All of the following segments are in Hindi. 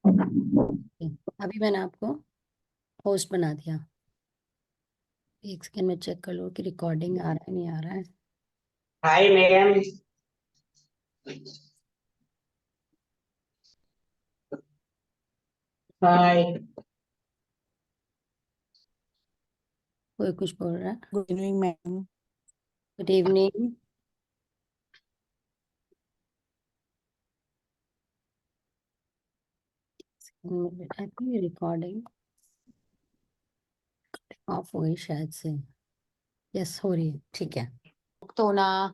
अभी मैंने आपको होस्ट बना दिया। एक सेकंड में चेक कर लो कि रिकॉर्डिंग आ रहा है नहीं आ रहा है। Hi ma'am. हाय। कोई कुछ बोल रहा है? Good evening ma'am. Good evening. I think recording off हो गई शायद से। यस हो रही है, ठीक है। मुक्त होना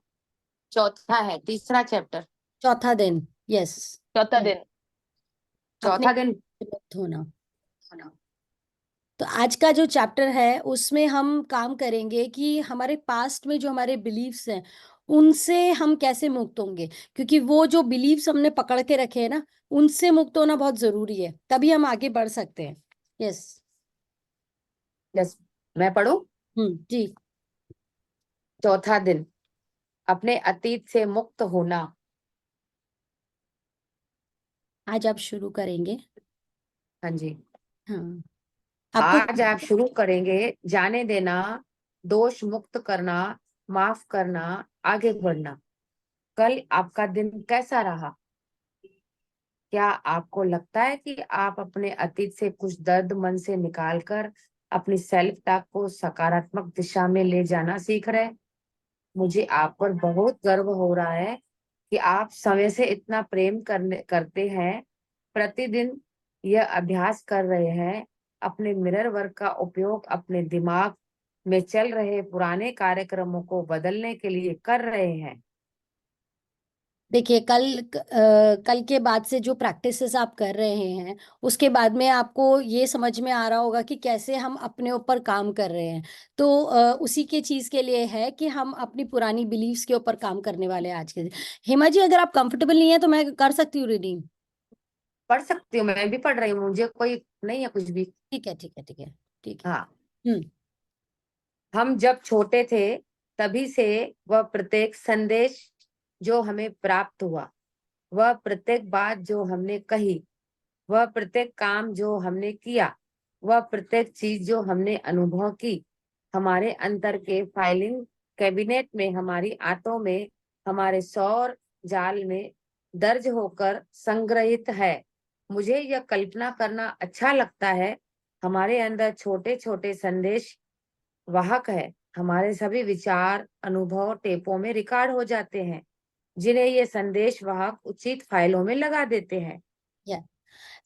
चौथा है, तीसरा चैप्टर। चौथा दिन। यस। चौथा दिन। अपने चौथा दिन। मुक्त होना। तो आज का जो चैप्टर है उसमें हम काम करेंगे कि हमारे पास्ट में जो हमारे बिलीव्स हैं उनसे हम कैसे मुक्त होंगे, क्योंकि वो जो बिलीव्स हमने पकड़ के रखे हैं ना, उनसे मुक्त होना बहुत जरूरी है, तभी हम आगे बढ़ सकते हैं। यस। यस, मैं पढ़ूं। जी। चौथा दिन, अपने अतीत से मुक्त होना। आज आप शुरू करेंगे। हाँ जी। हाँ। आपको आज आप शुरू करेंगे। जाने देना, दोष मुक्त करना, माफ करना, आगे बढ़ना। कल आपका दिन कैसा रहा? क्या आपको लगता है कि आप अपने अतीत से कुछ दर्द मन से निकालकर अपनी सेल्फ टॉक को सकारात्मक दिशा में ले जाना सीख रहे हैं? मुझे आप पर बहुत गर्व हो रहा है कि आप समय से इतना प्रेम करते हैं। प्रतिदिन यह अभ्यास कर रहे हैं। अपने मिरर वर्क का उपयोग अपने दिमाग में चल रहे पुराने कार्यक्रमों को बदलने के लिए कर रहे हैं। देखिए, कल के बाद से जो प्रैक्टिसेस आप कर रहे हैं उसके बाद में आपको ये समझ में आ रहा होगा कि कैसे हम अपने ऊपर काम कर रहे हैं। तो उसी के चीज के लिए है कि हम अपनी पुरानी बिलीव्स के ऊपर काम करने वाले हैं आज के दिन। हेमा जी, अगर आप कंफर्टेबल नहीं है तो मैं कर सकती हूँ रीडिंग। पढ़ सकती हूँ, मैं भी पढ़ रही हूँ, मुझे कोई नहीं है कुछ भी। ठीक है, ठीक है, ठीक है। ठीक है। हाँ। हम्म। हम जब छोटे थे तभी से वह प्रत्येक संदेश जो हमें प्राप्त हुआ, वह प्रत्येक बात जो हमने कही, वह प्रत्येक काम जो हमने किया, वह प्रत्येक चीज जो हमने अनुभव की, हमारे अंतर के फाइलिंग कैबिनेट में, हमारी आंतों में, हमारे सौर जाल में दर्ज होकर संग्रहित है। मुझे यह कल्पना करना अच्छा लगता है। हमारे अंदर छोटे छोटे संदेश वाहक है। हमारे सभी विचार अनुभव टेपों में रिकॉर्ड हो जाते हैं, जिन्हें ये संदेश वाहक उचित फाइलों में लगा देते हैं। या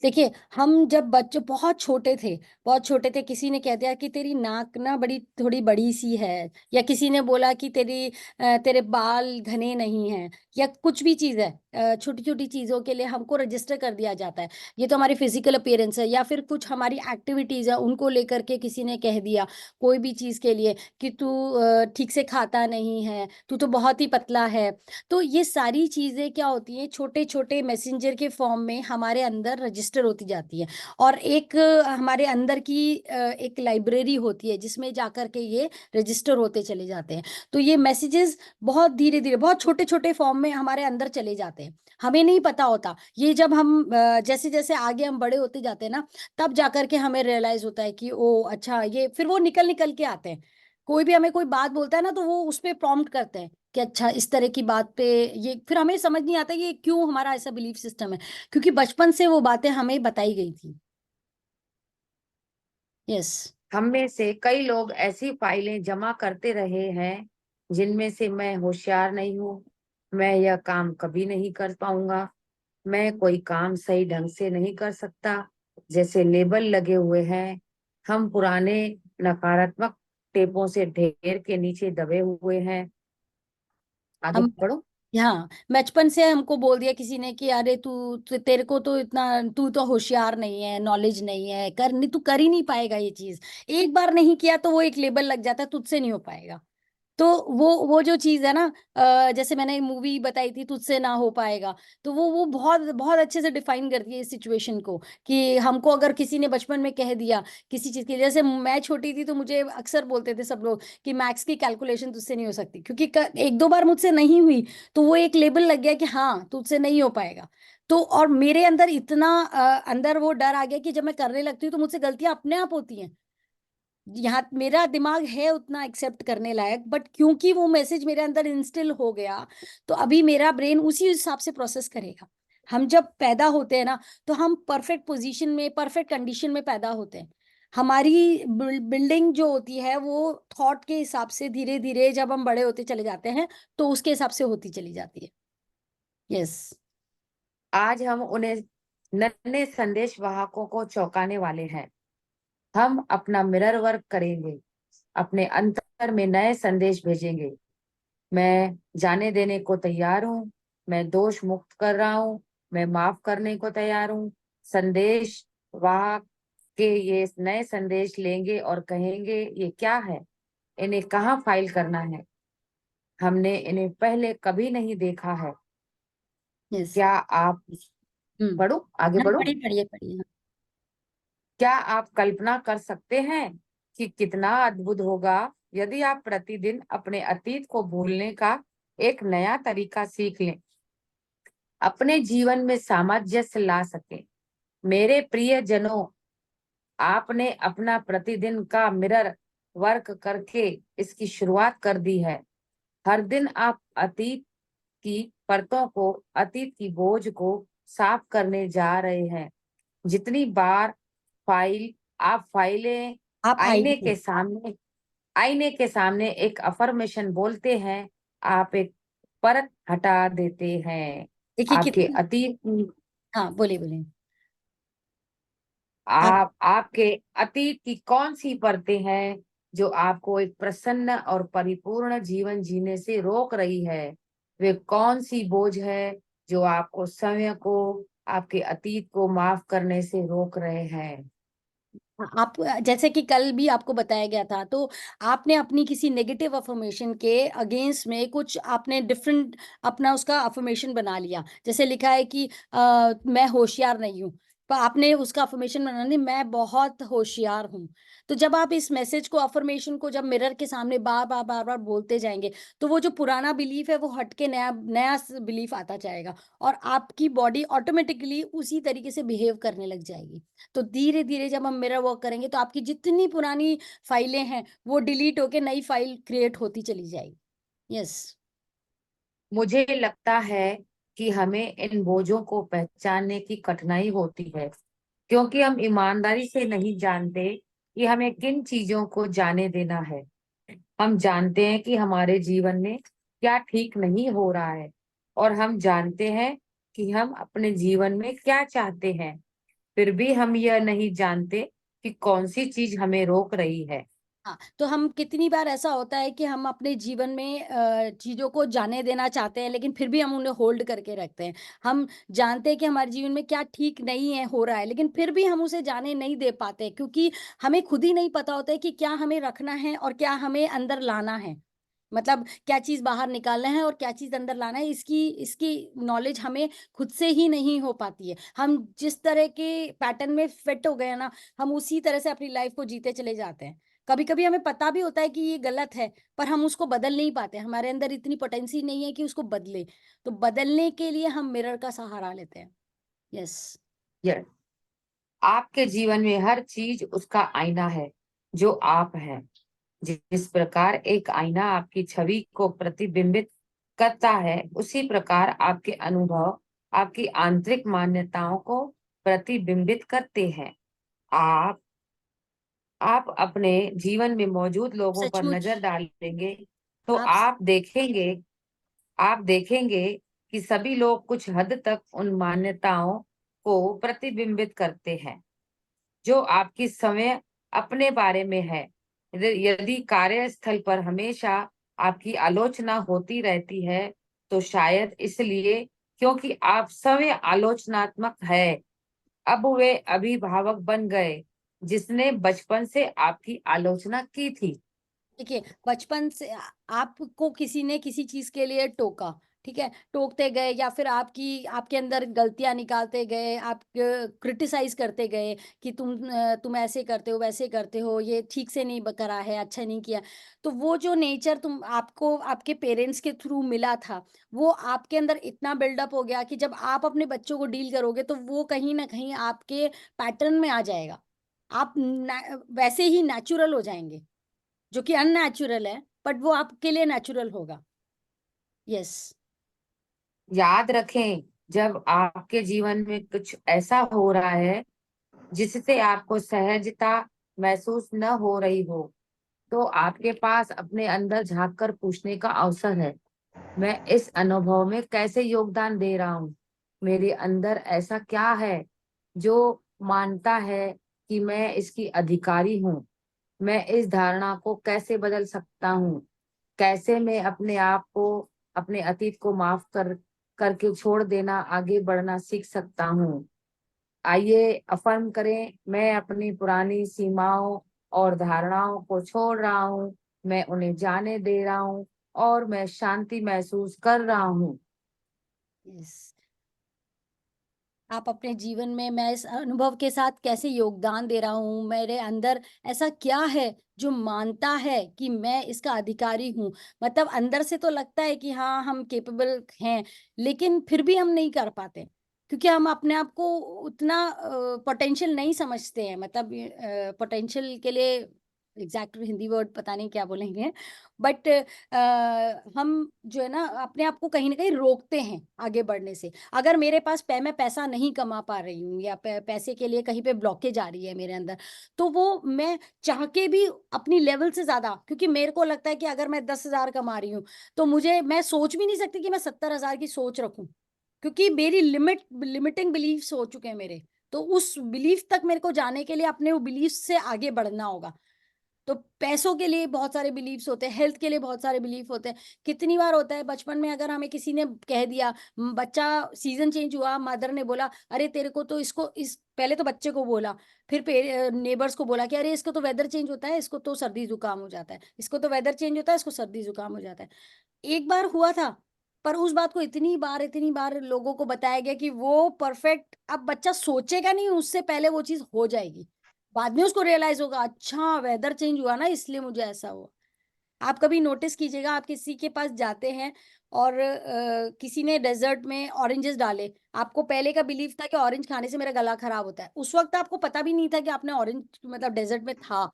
देखिए, हम जब बच्चे बहुत छोटे थे, बहुत छोटे थे, किसी ने कह दिया कि तेरी नाक ना बड़ी थोड़ी बड़ी सी है, या किसी ने बोला कि तेरे बाल घने नहीं हैं, या कुछ भी चीज़ है, छोटी छोटी चीज़ों के लिए हमको रजिस्टर कर दिया जाता है। ये तो हमारी फिजिकल अपीयरेंस है, या फिर कुछ हमारी एक्टिविटीज़ है उनको लेकर के किसी ने कह दिया कोई भी चीज़ के लिए कि तू ठीक से खाता नहीं है, तू तो बहुत ही पतला है। तो ये सारी चीजें क्या होती हैं, छोटे छोटे मैसेंजर के फॉर्म में हमारे अंदर रजिस्टर होती जाती है। और एक हमारे अंदर की एक लाइब्रेरी होती है जिसमें जाकर के ये रजिस्टर होते चले जाते हैं। तो ये मैसेजेस बहुत धीरे धीरे बहुत छोटे छोटे फॉर्म में हमारे अंदर चले जाते हैं, हमें नहीं पता होता। ये जब हम जैसे जैसे आगे हम बड़े होते जाते हैं ना, तब जाकर के हमें रियलाइज होता है कि ओ अच्छा, ये फिर वो निकल निकल के आते हैं। कोई भी हमें कोई बात बोलता है ना, तो वो उस पे प्रॉम्प्ट करते हैं कि अच्छा इस तरह की बात पे, ये फिर हमें समझ नहीं आता ये क्यों हमारा ऐसा बिलीफ सिस्टम है, क्योंकि बचपन से वो बातें हमें बताई गई थी। यस। हम में से कई लोग ऐसी फाइलें जमा करते रहे हैं जिनमें से मैं होशियार नहीं हूँ, मैं यह काम कभी नहीं कर पाऊंगा, मैं कोई काम सही ढंग से नहीं कर सकता, जैसे लेबल लगे हुए हैं। हम पुराने नकारात्मक टेपों से ढेर के नीचे दबे हुए हैं। आगे हम बढ़ो। हाँ, बचपन से हमको बोल दिया किसी ने कि अरे तेरे को तो इतना, तू तो होशियार नहीं है, नॉलेज नहीं है, कर नहीं, तू कर ही नहीं पाएगा ये चीज। एक बार नहीं किया तो वो एक लेबल लग जाता है, तुझसे नहीं हो पाएगा। तो वो जो चीज है ना, जैसे मैंने मूवी बताई थी तुझसे ना हो पाएगा, तो वो बहुत बहुत अच्छे से डिफाइन करती है इस सिचुएशन को, कि हमको अगर किसी ने बचपन में कह दिया किसी चीज की, जैसे मैं छोटी थी तो मुझे अक्सर बोलते थे सब लोग कि मैथ्स की कैलकुलेशन तुझसे नहीं हो सकती, क्योंकि एक दो बार मुझसे नहीं हुई, तो वो एक लेबल लग गया कि हाँ तुझसे नहीं हो पाएगा। तो और मेरे अंदर इतना अंदर वो डर आ गया कि जब मैं करने लगती हूँ तो मुझसे गलतियां अपने आप होती हैं। यहाँ मेरा दिमाग है उतना एक्सेप्ट करने लायक, बट क्योंकि वो मैसेज मेरे अंदर इंस्टिल हो गया, तो अभी मेरा ब्रेन उसी हिसाब से प्रोसेस करेगा। हम जब पैदा होते हैं ना, तो हम परफेक्ट पोजीशन में, परफेक्ट कंडीशन में पैदा होते हैं। हमारी बिल्डिंग जो होती है वो थॉट के हिसाब से धीरे धीरे जब हम बड़े होते चले जाते हैं, तो उसके हिसाब से होती चली जाती है। यस। आज हम उन्हें नन्हे संदेश वाहकों को चौंकाने वाले हैं। हम अपना मिरर वर्क करेंगे, अपने अंतर में नए संदेश भेजेंगे। मैं जाने देने को तैयार हूँ, मैं दोष मुक्त कर रहा हूँ, मैं माफ करने को तैयार हूँ। संदेश वाहक के ये नए संदेश लेंगे और कहेंगे, ये क्या है, इन्हें कहाँ फाइल करना है, हमने इन्हें पहले कभी नहीं देखा है। यस। क्या आप हम्म। पढ़ो, आगे हाँ, बढ़ो। पढ़िए पढ़िए पढ़िए। क्या आप कल्पना कर सकते हैं कि कितना अद्भुत होगा यदि आप प्रतिदिन अपने अतीत को भूलने का एक नया तरीका सीख लें, अपने जीवन में सामंजस्य ला सकें। मेरे प्रिय जनों, आपने अपना प्रतिदिन का मिरर वर्क करके इसकी शुरुआत कर दी है। हर दिन आप अतीत की परतों को, अतीत की बोझ को साफ करने जा रहे हैं। जितनी बार फाइल आप फाइलें आप आईने आइए। के सामने आईने के सामने एक अफर्मेशन बोलते हैं, आप एक परत हटा देते हैं। देखिए आपके कितनी। अतीत की हाँ, बोलिए बोलिए। आप। आपके अतीत की कौन सी परतें हैं जो आपको एक प्रसन्न और परिपूर्ण जीवन जीने से रोक रही है? वे कौन सी बोझ है जो आपको समय को, आपके अतीत को माफ करने से रोक रहे हैं? आप जैसे कि कल भी आपको बताया गया था, तो आपने अपनी किसी नेगेटिव अफर्मेशन के अगेंस्ट में कुछ आपने डिफरेंट अपना उसका अफर्मेशन बना लिया। जैसे लिखा है कि मैं होशियार नहीं हूँ, पर आपने उसका अफर्मेशन बना ली, मैं बहुत होशियार हूँ। तो जब आप इस मैसेज को, अफर्मेशन को जब मिरर के सामने बार बार बार बार बोलते जाएंगे, तो वो जो पुराना बिलीफ है वो हट के नया नया बिलीफ आता जाएगा, और आपकी बॉडी ऑटोमेटिकली उसी तरीके से बिहेव करने लग जाएगी। तो धीरे धीरे जब हम मिरर वर्क करेंगे, तो आपकी जितनी पुरानी फाइलें हैं वो डिलीट होके नई फाइल क्रिएट होती चली जाएगी। यस। मुझे लगता है कि हमें इन बोझों को पहचानने की कठिनाई होती है, क्योंकि हम ईमानदारी से नहीं जानते कि हमें किन चीजों को जाने देना है। हम जानते हैं कि हमारे जीवन में क्या ठीक नहीं हो रहा है, और हम जानते हैं कि हम अपने जीवन में क्या चाहते हैं। फिर भी हम यह नहीं जानते कि कौन सी चीज हमें रोक रही है। हाँ, तो हम कितनी बार ऐसा होता है कि हम अपने जीवन में चीजों को जाने देना चाहते हैं, लेकिन फिर भी हम उन्हें होल्ड करके रखते हैं। हम जानते हैं कि हमारे जीवन में क्या ठीक नहीं है, हो रहा है, लेकिन फिर भी हम उसे जाने नहीं दे पाते, क्योंकि हमें खुद ही नहीं पता होता है कि क्या हमें रखना है और क्या हमें अंदर लाना है। मतलब क्या चीज बाहर निकालना है और क्या चीज अंदर लाना है, इसकी इसकी नॉलेज हमें खुद से ही नहीं हो पाती है। हम जिस तरह के पैटर्न में फिट हो गए हैं ना, हम उसी तरह से अपनी लाइफ को जीते चले जाते हैं। कभी कभी हमें पता भी होता है कि ये गलत है, पर हम उसको बदल नहीं पाते, हमारे अंदर इतनी पोटेंसी नहीं है कि उसको बदले। तो बदलने के लिए हम मिरर का सहारा लेते हैं। यस। यस, आपके जीवन में हर चीज उसका आईना है जो आप हैं। जिस प्रकार एक आईना आपकी छवि को प्रतिबिंबित करता है, उसी प्रकार आपके अनुभव आपकी आंतरिक मान्यताओं को प्रतिबिंबित करते हैं। आप आप अपने जीवन में मौजूद लोगों पर सचमुच। नजर डालेंगे तो आप। आप देखेंगे कि सभी लोग कुछ हद तक उन मान्यताओं को प्रतिबिंबित करते हैं जो आपकी समय अपने बारे में है। यदि कार्यस्थल पर हमेशा आपकी आलोचना होती रहती है, तो शायद इसलिए क्योंकि आप स्वयं आलोचनात्मक है। अब वे अभिभावक बन गए जिसने बचपन से आपकी आलोचना की थी। देखिए, बचपन से आपको किसी ने किसी चीज के लिए टोका, ठीक है, टोकते गए या फिर आपके अंदर गलतियां निकालते गए, आप क्रिटिसाइज करते गए कि तुम ऐसे करते हो, वैसे करते हो, ये ठीक से नहीं करा है, अच्छा नहीं किया। तो वो जो नेचर तुम आपको आपके पेरेंट्स के थ्रू मिला था, वो आपके अंदर इतना बिल्डअप हो गया कि जब आप अपने बच्चों को डील करोगे तो वो कहीं ना कहीं आपके पैटर्न में आ जाएगा। आप वैसे ही नेचुरल हो जाएंगे, जो कि अननेचुरल है, बट वो आपके लिए नेचुरल होगा। यस। याद रखें, जब आपके जीवन में कुछ ऐसा हो रहा है जिससे आपको सहजता महसूस न हो रही हो, तो आपके पास अपने अंदर झांक कर पूछने का अवसर है, मैं इस अनुभव में कैसे योगदान दे रहा हूँ? मेरे अंदर ऐसा क्या है जो मानता है कि मैं इसकी अधिकारी हूँ? मैं इस धारणा को कैसे बदल सकता हूँ? कैसे मैं अपने आप को, अपने अतीत को माफ करके छोड़ देना, आगे बढ़ना सीख सकता हूँ? आइए अफर्म करें, मैं अपनी पुरानी सीमाओं और धारणाओं को छोड़ रहा हूँ, मैं उन्हें जाने दे रहा हूँ और मैं शांति महसूस कर रहा हूँ। यस। आप अपने जीवन में, मैं इस अनुभव के साथ कैसे योगदान दे रहा हूँ, मेरे अंदर ऐसा क्या है जो मानता है कि मैं इसका अधिकारी हूँ। मतलब अंदर से तो लगता है कि हाँ हम केपेबल हैं, लेकिन फिर भी हम नहीं कर पाते, क्योंकि हम अपने आप को उतना पोटेंशियल नहीं समझते हैं। मतलब पोटेंशियल के लिए एग्जैक्ट हिंदी वर्ड पता नहीं क्या बोलेंगे, बट हम जो है ना अपने आप को कहीं ना कहीं रोकते हैं आगे बढ़ने से। अगर मेरे पास मैं पैसा नहीं कमा पा रही हूँ या पैसे के लिए कहीं पे ब्लॉकेज आ रही है मेरे अंदर, तो वो मैं चाह के भी अपनी लेवल से ज्यादा, क्योंकि मेरे को लगता है कि अगर मैं 10,000 कमा रही हूँ तो मैं सोच भी नहीं सकती कि मैं 70,000 की सोच रखूं, क्योंकि मेरी लिमिटिंग बिलीफ्स हो चुके हैं मेरे। तो उस बिलीफ तक मेरे को जाने के लिए अपने वो बिलीफ से आगे बढ़ना होगा। तो पैसों के लिए बहुत सारे बिलीफ्स होते हैं, हेल्थ के लिए बहुत सारे बिलीफ होते हैं। कितनी बार होता है बचपन में, अगर हमें किसी ने कह दिया, बच्चा सीजन चेंज हुआ, मदर ने बोला अरे तेरे को तो इसको इस पहले तो बच्चे को बोला, फिर नेबर्स को बोला कि अरे इसको तो वेदर चेंज होता है, इसको तो सर्दी जुकाम हो जाता है, इसको तो वेदर चेंज होता है, इसको सर्दी जुकाम हो जाता है। एक बार हुआ था, पर उस बात को इतनी बार लोगों को बताया गया कि वो परफेक्ट, अब बच्चा सोचेगा नहीं, उससे पहले वो चीज हो जाएगी। बाद में उसको रियलाइज होगा, अच्छा वेदर चेंज हुआ ना इसलिए मुझे ऐसा हुआ। आप कभी नोटिस कीजिएगा, आप किसी के पास जाते हैं और किसी ने डेजर्ट में ऑरेंजेस डाले, आपको पहले का बिलीफ था कि ऑरेंज खाने से मेरा गला खराब होता है। उस वक्त आपको पता भी नहीं था कि आपने ऑरेंज मतलब डेजर्ट में था,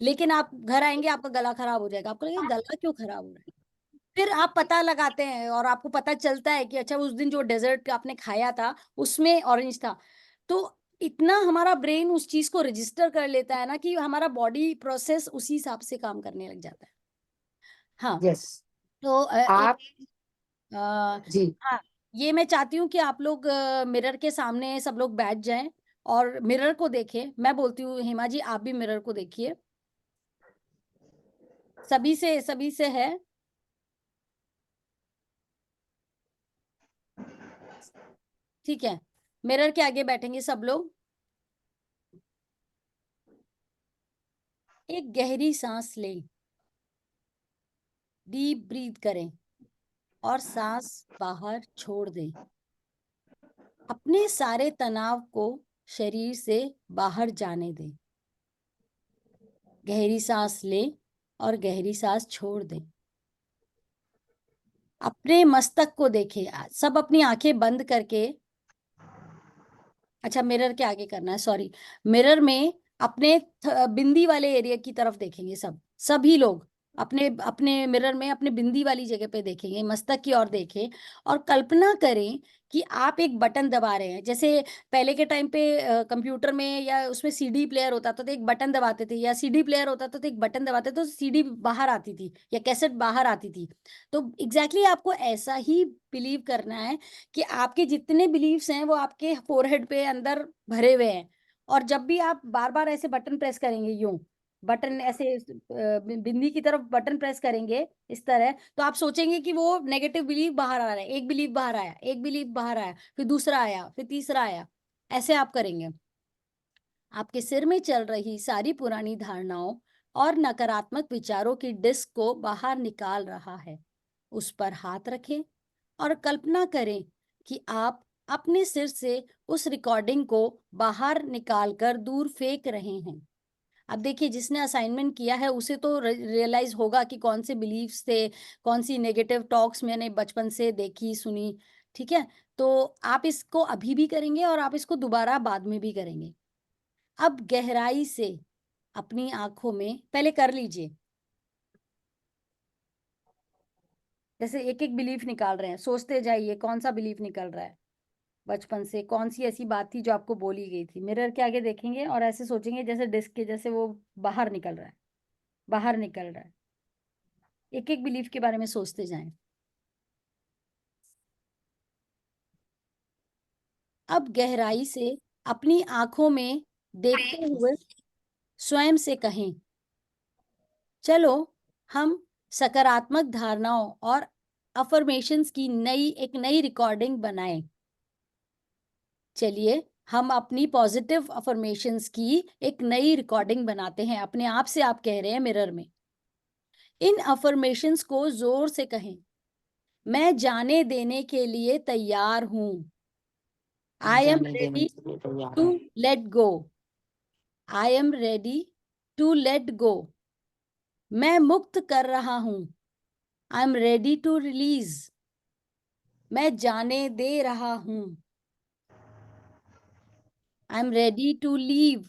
लेकिन आप घर आएंगे आपका गला खराब हो जाएगा, आपको लगेगा गला क्यों खराब हो रहा है। फिर आप पता लगाते हैं और आपको पता चलता है कि अच्छा उस दिन जो डेजर्ट आपने खाया था उसमें ऑरेंज था। तो इतना हमारा ब्रेन उस चीज को रजिस्टर कर लेता है ना कि हमारा बॉडी प्रोसेस उसी हिसाब से काम करने लग जाता है। हाँ। यस। तो एक आप। अ, जी। हाँ, ये मैं चाहती हूँ कि आप लोग मिरर के सामने सब लोग बैठ जाएं और मिरर को देखें। मैं बोलती हूँ हेमा जी आप भी मिरर को देखिए, सभी से है। ठीक है, मिरर के आगे बैठेंगे सब लोग। एक गहरी सांस लें, डीप ब्रीथ करें और सांस बाहर छोड़ दें। अपने सारे तनाव को शरीर से बाहर जाने दें। गहरी सांस लें और गहरी सांस छोड़ दें। अपने मस्तक को देखें, सब अपनी आंखें बंद करके, अच्छा मिरर के आगे करना है, सॉरी। मिरर में अपने बिंदी वाले एरिया की तरफ देखेंगे, सभी लोग अपने अपने मिरर में अपने बिंदी वाली जगह पे देखेंगे, मस्तक की ओर देखें और कल्पना करें कि आप एक बटन दबा रहे हैं। जैसे पहले के टाइम पे कंप्यूटर में या उसमें सीडी प्लेयर होता था तो एक बटन दबाते थे, या सीडी प्लेयर होता था तो एक बटन दबाते थे तो सीडी बाहर आती थी या कैसेट बाहर आती थी। तो एग्जैक्टली आपको ऐसा ही बिलीव करना है कि आपके जितने बिलीव्स हैं वो आपके फोरहेड पे अंदर भरे हुए हैं। और जब भी आप बार बार ऐसे बटन प्रेस करेंगे, यूं बटन ऐसे बिंदी की तरफ बटन प्रेस करेंगे इस तरह, तो आप सोचेंगे कि वो नेगेटिव बिलीव बाहर आ रहा है, एक बिलीव बाहर आया, एक बिलीव बाहर आया, फिर दूसरा आया, फिर तीसरा आया। ऐसे आप करेंगे। आपके सिर में चल रही सारी पुरानी धारणाओं और नकारात्मक विचारों की डिस्क को बाहर निकाल रहा है। उस पर हाथ रखें और कल्पना करें कि आप अपने सिर से उस रिकॉर्डिंग को बाहर निकालकर दूर फेंक रहे हैं। अब देखिए, जिसने असाइनमेंट किया है उसे तो रियलाइज होगा कि कौन से बिलीव्स थे, कौन सी नेगेटिव टॉक्स मैंने बचपन से देखी सुनी। ठीक है, तो आप इसको अभी भी करेंगे और आप इसको दोबारा बाद में भी करेंगे। अब गहराई से अपनी आंखों में पहले कर लीजिए, जैसे एक एक बिलीफ निकाल रहे हैं, सोचते जाइए कौन सा बिलीफ निकल रहा है बचपन से, कौन सी ऐसी बात थी जो आपको बोली गई थी। मिरर के आगे देखेंगे और ऐसे सोचेंगे जैसे डिस्क के जैसे वो बाहर निकल रहा है, बाहर निकल रहा है। एक एक बिलीफ के बारे में सोचते जाएं। अब गहराई से अपनी आंखों में देखते हुए स्वयं से कहें, चलो हम सकारात्मक धारणाओं और अफर्मेशंस की एक नई रिकॉर्डिंग बनाएं। चलिए हम अपनी पॉजिटिव अफर्मेशंस की एक नई रिकॉर्डिंग बनाते हैं। अपने आप से आप कह रहे हैं मिरर में। इन अफर्मेशंस को जोर से कहें, मैं जाने देने के लिए तैयार हूं। आई एम जाने देने रेडी के लिए तैयार टू हूँ। Let go. I am ready to let go. मैं मुक्त कर रहा हूं। I am ready to release. मैं जाने दे रहा हूं। I am ready to leave.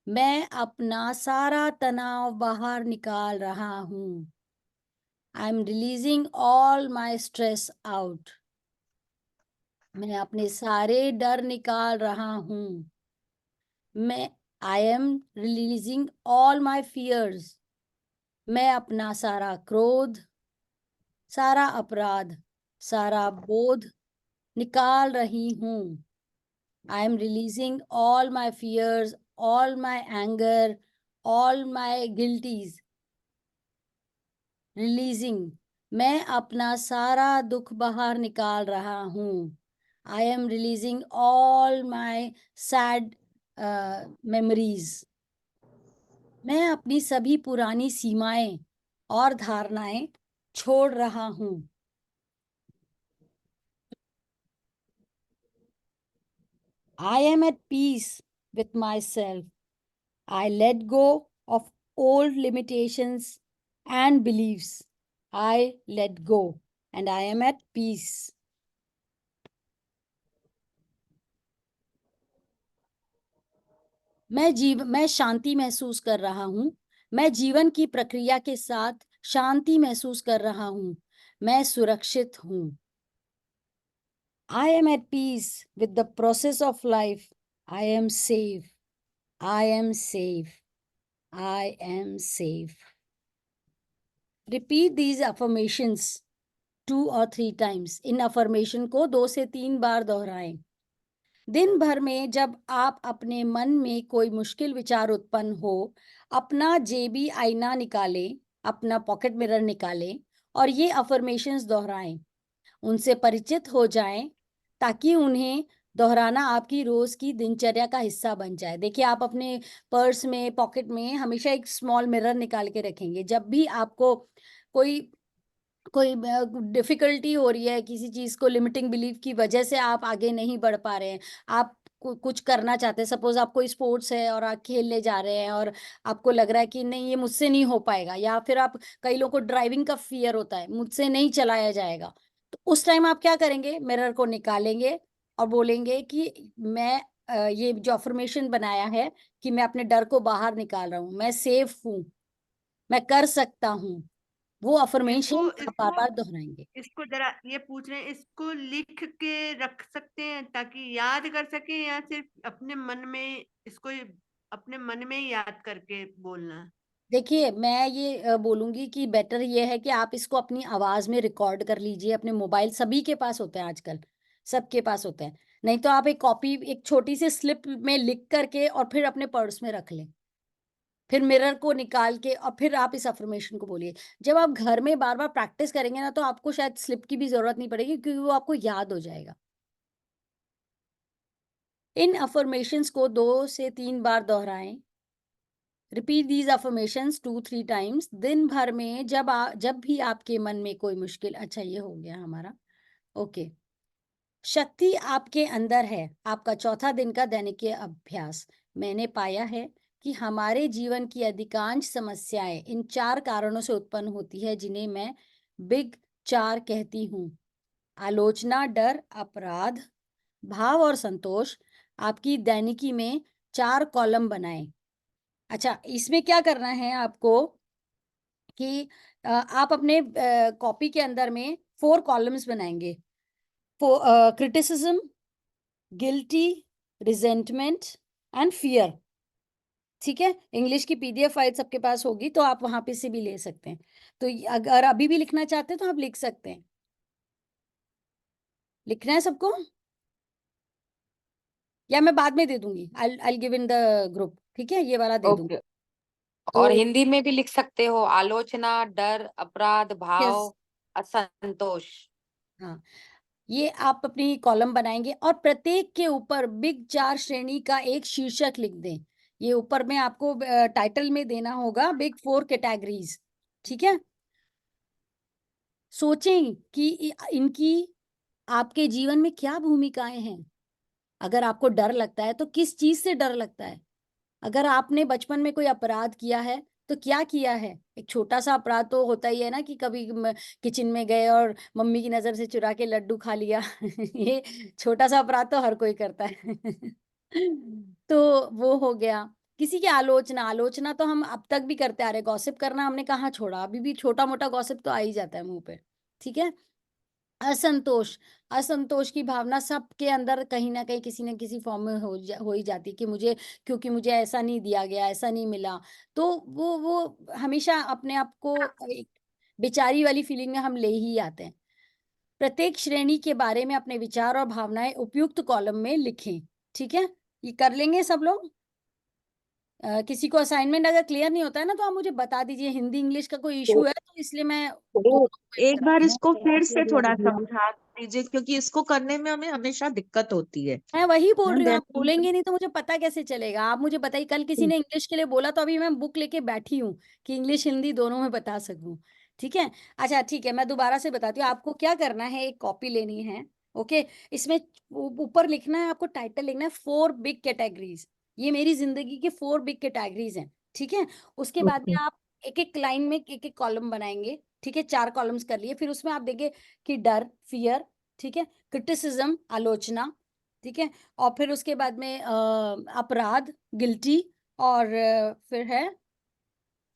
मैं अपना सारा तनाव बाहर निकाल रहा हूं। I am releasing all my stress out. मैं अपने सारे डर निकाल रहा हूं। मैं I am releasing all my fears. मैं अपना सारा क्रोध, सारा अपराध, सारा बोध निकाल रही हूं। I am releasing all my fears, all my anger, all my guilties. Releasing, मैं अपना सारा दुख बाहर निकाल रहा हूं। I am releasing all my sad memories. मैं अपनी सभी पुरानी सीमाएं और धारणाएं छोड़ रहा हूं। I am at peace with myself. I let go of old limitations and beliefs. I let go and I am at peace. मैं शांति महसूस कर रहा हूं। मैं जीवन की प्रक्रिया के साथ शांति महसूस कर रहा हूं। मैं सुरक्षित हूं। I am at peace with the process of life. I am safe. I am safe. I am safe. Repeat these affirmations 2 or 3 times. In affirmation को 2 से 3 बार दोहराएं। दिन भर में जब आप अपने मन में कोई मुश्किल विचार उत्पन्न हो, अपना जेबी आईना निकालें, अपना पॉकेट मिरर निकालें और ये अफर्मेशंस दोहराएं। उनसे परिचित हो जाएं ताकि उन्हें दोहराना आपकी रोज की दिनचर्या का हिस्सा बन जाए। देखिए, आप अपने पर्स में, पॉकेट में हमेशा एक स्मॉल मिरर निकाल के रखेंगे। जब भी आपको कोई कोई डिफिकल्टी हो रही है, किसी चीज को लिमिटिंग बिलीफ की वजह से आप आगे नहीं बढ़ पा रहे हैं, आप कुछ करना चाहते हैं, सपोज आप कोई स्पोर्ट्स है और आप खेलने जा रहे हैं और आपको लग रहा है कि नहीं ये मुझसे नहीं हो पाएगा, या फिर आप, कई लोगों को ड्राइविंग का फियर होता है, मुझसे नहीं चलाया जाएगा, तो उस टाइम आप क्या करेंगे, मिरर को निकालेंगे और बोलेंगे कि मैं ये जो अफर्मेशन बनाया है कि मैं अपने डर को बाहर निकाल रहा हूँ, मैं सेफ हूँ, मैं कर सकता हूँ, वो अफर्मेशन इसको आप बार इसको बार दोहराएंगे। इसको जरा ये पूछ रहे हैं, इसको लिख के रख सकते हैं ताकि याद कर सके, या सिर्फ अपने मन में इसको अपने मन में ही याद करके बोलना है? देखिए, मैं ये बोलूंगी कि बेटर ये है कि आप इसको अपनी आवाज में रिकॉर्ड कर लीजिए। अपने मोबाइल सभी के पास होते हैं आजकल, सबके पास होते हैं। नहीं तो आप एक कॉपी, एक छोटी सी स्लिप में लिख करके और फिर अपने पर्स में रख लें, फिर मिरर को निकाल के और फिर आप इस अफर्मेशन को बोलिए। जब आप घर में बार बार प्रैक्टिस करेंगे ना, तो आपको शायद स्लिप की भी जरूरत नहीं पड़ेगी, क्योंकि वो आपको याद हो जाएगा। इन अफर्मेशंस को 2 से 3 बार दोहराएं। Repeat these affirmations 2-3 times. दिन भर में जब भी आपके मन में कोई मुश्किल, अच्छा ये हो गया हमारा, ओके। शक्ति आपके अंदर है। आपका चौथा दिन का दैनिक अभ्यास। मैंने पाया है कि हमारे जीवन की अधिकांश समस्याएं इन 4 कारणों से उत्पन्न होती है, जिन्हें मैं बिग 4 कहती हूँ। आलोचना, डर, अपराध, भाव और संतोष। आपकी दैनिकी में 4 कॉलम बनाएं। अच्छा, इसमें क्या करना है आपको कि आप अपने कॉपी के अंदर में 4 कॉलम्स बनाएंगे। Criticism, guilty, resentment and fear. ठीक है, इंग्लिश की पीडीएफ फाइल सबके पास होगी, तो आप वहां पे से भी ले सकते हैं। तो अगर अभी भी लिखना चाहते हैं तो आप लिख सकते हैं। लिखना है सबको या मैं बाद में दे दूंगी? I give in the group, ठीक है, ये वाला दे दूंगी। ओके। तो और हिंदी में भी लिख सकते हो, आलोचना, डर, अपराध, यस, भाव, असंतोष। हाँ, ये आप अपनी कॉलम बनाएंगे और प्रत्येक के ऊपर बिग 4 श्रेणी का एक शीर्षक लिख दें। ये ऊपर में आपको टाइटल में देना होगा बिग 4 कैटेगरीज। ठीक है, सोचें कि इनकी आपके जीवन में क्या भूमिकाएं हैं। अगर आपको डर लगता है तो किस चीज से डर लगता है? अगर आपने बचपन में कोई अपराध किया है तो क्या किया है? एक छोटा सा अपराध तो होता ही है ना, कि कभी किचन में गए और मम्मी की नजर से चुरा के लड्डू खा लिया। ये छोटा सा अपराध तो हर कोई करता है। तो वो हो गया। किसी की आलोचना, आलोचना तो हम अब तक भी करते आ रहे। गॉसिप करना हमने कहाँ छोड़ा, अभी भी छोटा मोटा गॉसिप तो आ ही जाता है मुंह पे। ठीक है। असंतोष, असंतोष की भावना सबके अंदर कहीं ना कहीं किसी न किसी फॉर्म में हो ही जाती है कि मुझे, क्योंकि मुझे ऐसा नहीं दिया गया, ऐसा नहीं मिला। तो वो हमेशा अपने आप को एक बेचारी वाली फीलिंग में हम ले ही आते हैं। प्रत्येक श्रेणी के बारे में अपने विचार और भावनाएं उपयुक्त कॉलम में लिखें। ठीक है, ये कर लेंगे सब लोग। किसी को असाइनमेंट अगर क्लियर नहीं होता है ना तो आप मुझे बता दीजिए। हिंदी इंग्लिश का कोई इशू है तो इसलिए मैं दोनों को एक एक करा बार रही हूँ। इसको फिर से थोड़ा समझा दीजिए, क्योंकि इसको करने में हमें हमेशा दिक्कत होती है। मैं वही बोल रही हूँ, देर आप बोलेंगे नहीं तो मुझे पता कैसे चलेगा? आप मुझे बताइए। कल किसी ने इंग्लिश के लिए बोला तो अभी मैं बुक लेके बैठी हूँ कि इंग्लिश हिंदी दोनों में बता सकूं। ठीक है, अच्छा ठीक है, मैं दोबारा से बताती हूँ। आपको क्या करना है, एक कॉपी लेनी है। ओके, इसमें ऊपर लिखना है, आपको टाइटल लिखना है 4 बिग कैटेगरीज। ये मेरी जिंदगी की 4 बिग कैटेगरीज हैं। ठीक है, उसके बाद में आप एक एक लाइन में एक एक कॉलम बनाएंगे। ठीक है, 4 कॉलम्स कर लिए। फिर उसमें आप देंगे कि डर, फियर, ठीक है, क्रिटिसिज्म, आलोचना, ठीक है, और फिर उसके बाद में अपराध, गिल्टी, और फिर है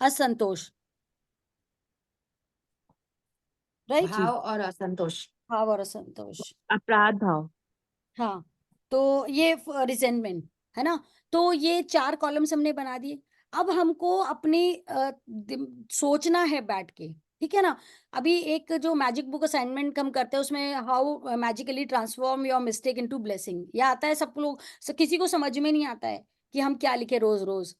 असंतोष। राइट, भाव और असंतोष। भाव और असंतोष। अपराध भाव। हाँ, तो ये रिजेंटमेंट है ना। तो ये 4 कॉलम्स हमने बना दिए। अब हमको अपनी सोचना है बैठ के। ठीक है ना। अभी एक जो मैजिक बुक असाइनमेंट हम करते हैं उसमें how magically transform your mistake into blessing, ये आता है सब लोग। किसी को समझ में नहीं आता है कि हम क्या लिखे रोज रोज।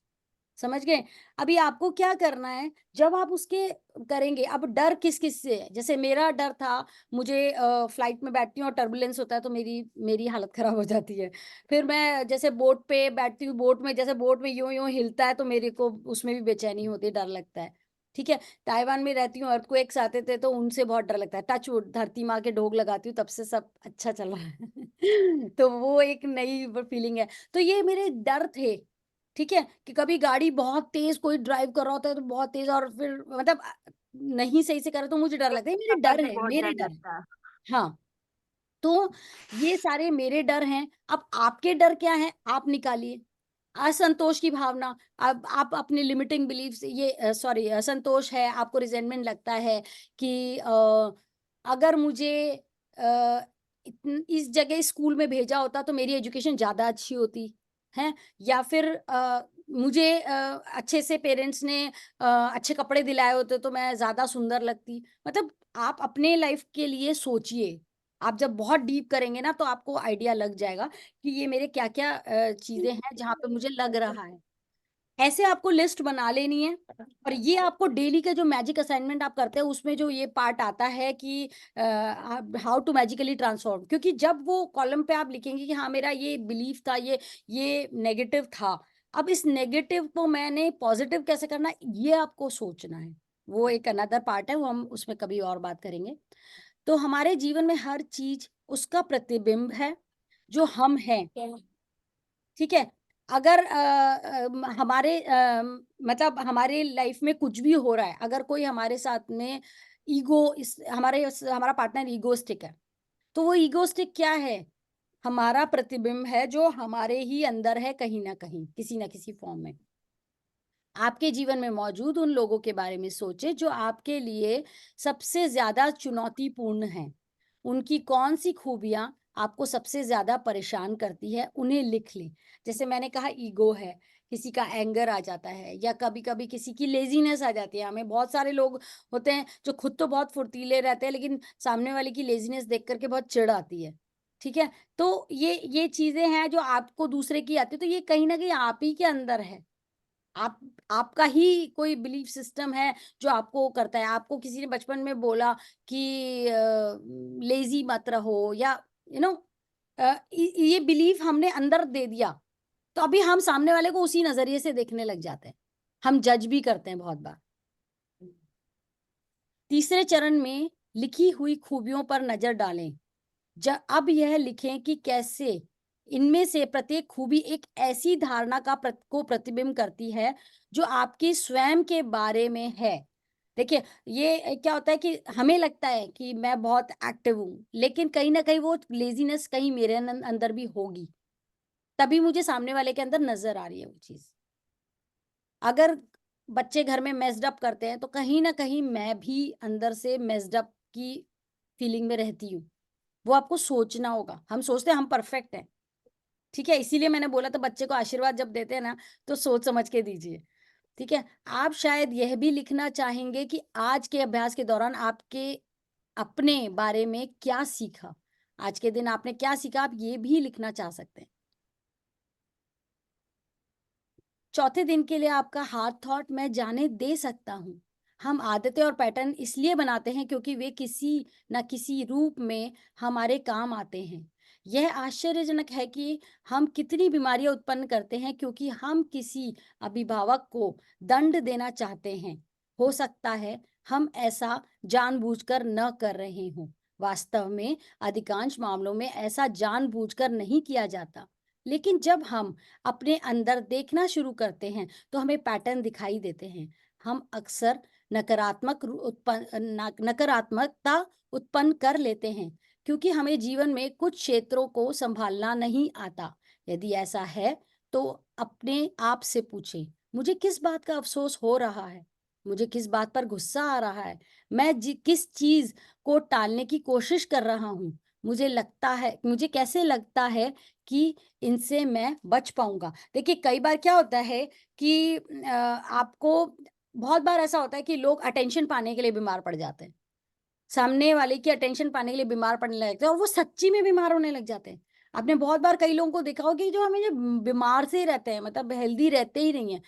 समझ गए? अभी आपको क्या करना है, जब आप उसके करेंगे। अब डर किस किस से है? जैसे मेरा डर था, मुझे फ्लाइट में बैठती हूँ और टर्बुलेंस होता है तो मेरी मेरी हालत खराब हो जाती है। फिर मैं जैसे बोट पे बैठती हूँ, बोट में जैसे बोट में यूं यूं हिलता है तो मेरे को उसमें भी बेचैनी होती है, डर लगता है। ठीक है, ताइवान में रहती हूँ, अर्थक्वेक्स आते थे तो उनसे बहुत डर लगता है। टच वुड, धरती माँ के ढोक लगाती हूँ, तब से सब अच्छा चल रहा है। तो वो एक नई फीलिंग है। तो ये मेरे डर थे। ठीक है, कि कभी गाड़ी बहुत तेज कोई ड्राइव कर रहा होता है तो बहुत तेज, और फिर मतलब नहीं सही से कर रहा तो मुझे डर लगता है। मेरे सफर डर में है, बहुत मेरे डर डर है। लगता है। हाँ, तो ये सारे मेरे डर हैं। अब आपके डर क्या है, आप निकालिए। असंतोष की भावना, अब आप अपने लिमिटिंग बिलीफ, ये सॉरी असंतोष है, आपको रिजेंटमेंट लगता है कि अगर मुझे इस जगह स्कूल में भेजा होता तो मेरी एजुकेशन ज्यादा अच्छी होती है। या फिर मुझे अच्छे से पेरेंट्स ने अच्छे कपड़े दिलाए होते तो मैं ज्यादा सुंदर लगती। मतलब आप अपने लाइफ के लिए सोचिए। आप जब बहुत डीप करेंगे ना तो आपको आइडिया लग जाएगा कि ये मेरे क्या क्या चीजें हैं जहाँ पे मुझे लग रहा है। ऐसे आपको लिस्ट बना लेनी है। और ये आपको डेली का जो मैजिक असाइनमेंट आप करते हैं उसमें जो ये पार्ट आता है कि हाउ टू मैजिकली ट्रांसफॉर्म, क्योंकि जब वो कॉलम पे आप लिखेंगे कि हाँ मेरा ये बिलीफ था, ये नेगेटिव था, अब इस नेगेटिव को मैंने पॉजिटिव कैसे करना, ये आपको सोचना है। वो एक अनदर पार्ट है, वो हम उसमें कभी और बात करेंगे। तो हमारे जीवन में हर चीज उसका प्रतिबिंब है जो हम हैं, ठीक है। अगर हमारे मतलब हमारे लाइफ में कुछ भी हो रहा है, अगर कोई हमारे साथ में हमारा पार्टनर ईगोस्टिक है, तो वो ईगोस्टिक क्या है, हमारा प्रतिबिंब है जो हमारे ही अंदर है, कहीं ना कहीं किसी ना किसी फॉर्म में। आपके जीवन में मौजूद उन लोगों के बारे में सोचे जो आपके लिए सबसे ज्यादा चुनौतीपूर्ण हैं। उनकी कौन सी खूबियां आपको सबसे ज्यादा परेशान करती है, उन्हें लिख लें। जैसे मैंने कहा, ईगो है, किसी का एंगर आ जाता है, या कभी कभी किसी की लेजीनेस आ जाती है। हमें बहुत सारे लोग होते हैं जो खुद तो बहुत फुर्तीले रहते हैं, लेकिन सामने वाले की लेजीनेस देख करके बहुत चिढ़ आती है, ठीक है। तो ये चीजें हैं जो आपको दूसरे की आती है, तो ये कहीं ना कहीं आप ही के अंदर है। आप आपका ही कोई बिलीफ सिस्टम है जो आपको करता है। आपको किसी ने बचपन में बोला कि लेजी मत रहो, या यू नो ये बिलीफ हमने अंदर दे दिया, तो अभी हम सामने वाले को उसी नजरिए से देखने लग जाते हैं, हम जज भी करते हैं बहुत बार। तीसरे चरण में लिखी हुई खूबियों पर नजर डालें। अब यह लिखें कि कैसे इनमें से प्रत्येक खूबी एक ऐसी धारणा को प्रतिबिंब करती है जो आपकी स्वयं के बारे में है। देखिए, ये क्या होता है कि हमें लगता है कि मैं बहुत एक्टिव हूँ, लेकिन कहीं ना कहीं वो लेजीनेस कहीं मेरे अंदर भी होगी, तभी मुझे सामने वाले के अंदर नजर आ रही है वो चीज। अगर बच्चे घर में मेस्ड अप करते हैं, तो कहीं ना कहीं मैं भी अंदर से मेस्ड अप की फीलिंग में रहती हूँ। वो आपको सोचना होगा। हम सोचते हैं हम परफेक्ट हैं, ठीक है। इसीलिए मैंने बोला था बच्चे को आशीर्वाद जब देते हैं ना, तो सोच समझ के दीजिए, ठीक है। आप शायद यह भी लिखना चाहेंगे कि आज के अभ्यास के दौरान आपके अपने बारे में क्या सीखा, आज के दिन आपने क्या सीखा, आप ये भी लिखना चाह सकते हैं। चौथे दिन के लिए आपका हार्ड थॉट, मैं जाने दे सकता हूँ। हम आदतें और पैटर्न इसलिए बनाते हैं क्योंकि वे किसी न किसी रूप में हमारे काम आते हैं। यह आश्चर्यजनक है कि हम कितनी बीमारियां उत्पन्न करते हैं क्योंकि हम किसी अभिभावक को दंड देना चाहते हैं। हो सकता है हम ऐसा जानबूझकर न कर रहे हों। वास्तव में अधिकांश मामलों में ऐसा जानबूझकर नहीं किया जाता, लेकिन जब हम अपने अंदर देखना शुरू करते हैं तो हमें पैटर्न दिखाई देते हैं। हम अक्सर नकारात्मकता उत्पन्न कर लेते हैं क्योंकि हमें जीवन में कुछ क्षेत्रों को संभालना नहीं आता। यदि ऐसा है तो अपने आप से पूछें, मुझे किस बात का अफसोस हो रहा है, मुझे किस बात पर गुस्सा आ रहा है, मैं किस चीज को टालने की कोशिश कर रहा हूँ, मुझे कैसे लगता है कि इनसे मैं बच पाऊंगा। देखिए, कई बार क्या होता है कि आपको बहुत बार ऐसा होता है कि लोग अटेंशन पाने के लिए बीमार पड़ जाते हैं, सामने वाले की अटेंशन पाने के लिए बीमार पड़ने लगते हैं, और वो सच्ची में बीमार होने लग जाते हैं। आपने बहुत बार कई लोगों को देखा होगा कि जो हमें बीमार से ही रहते हैं, मतलब हेल्दी रहते ही नहीं है,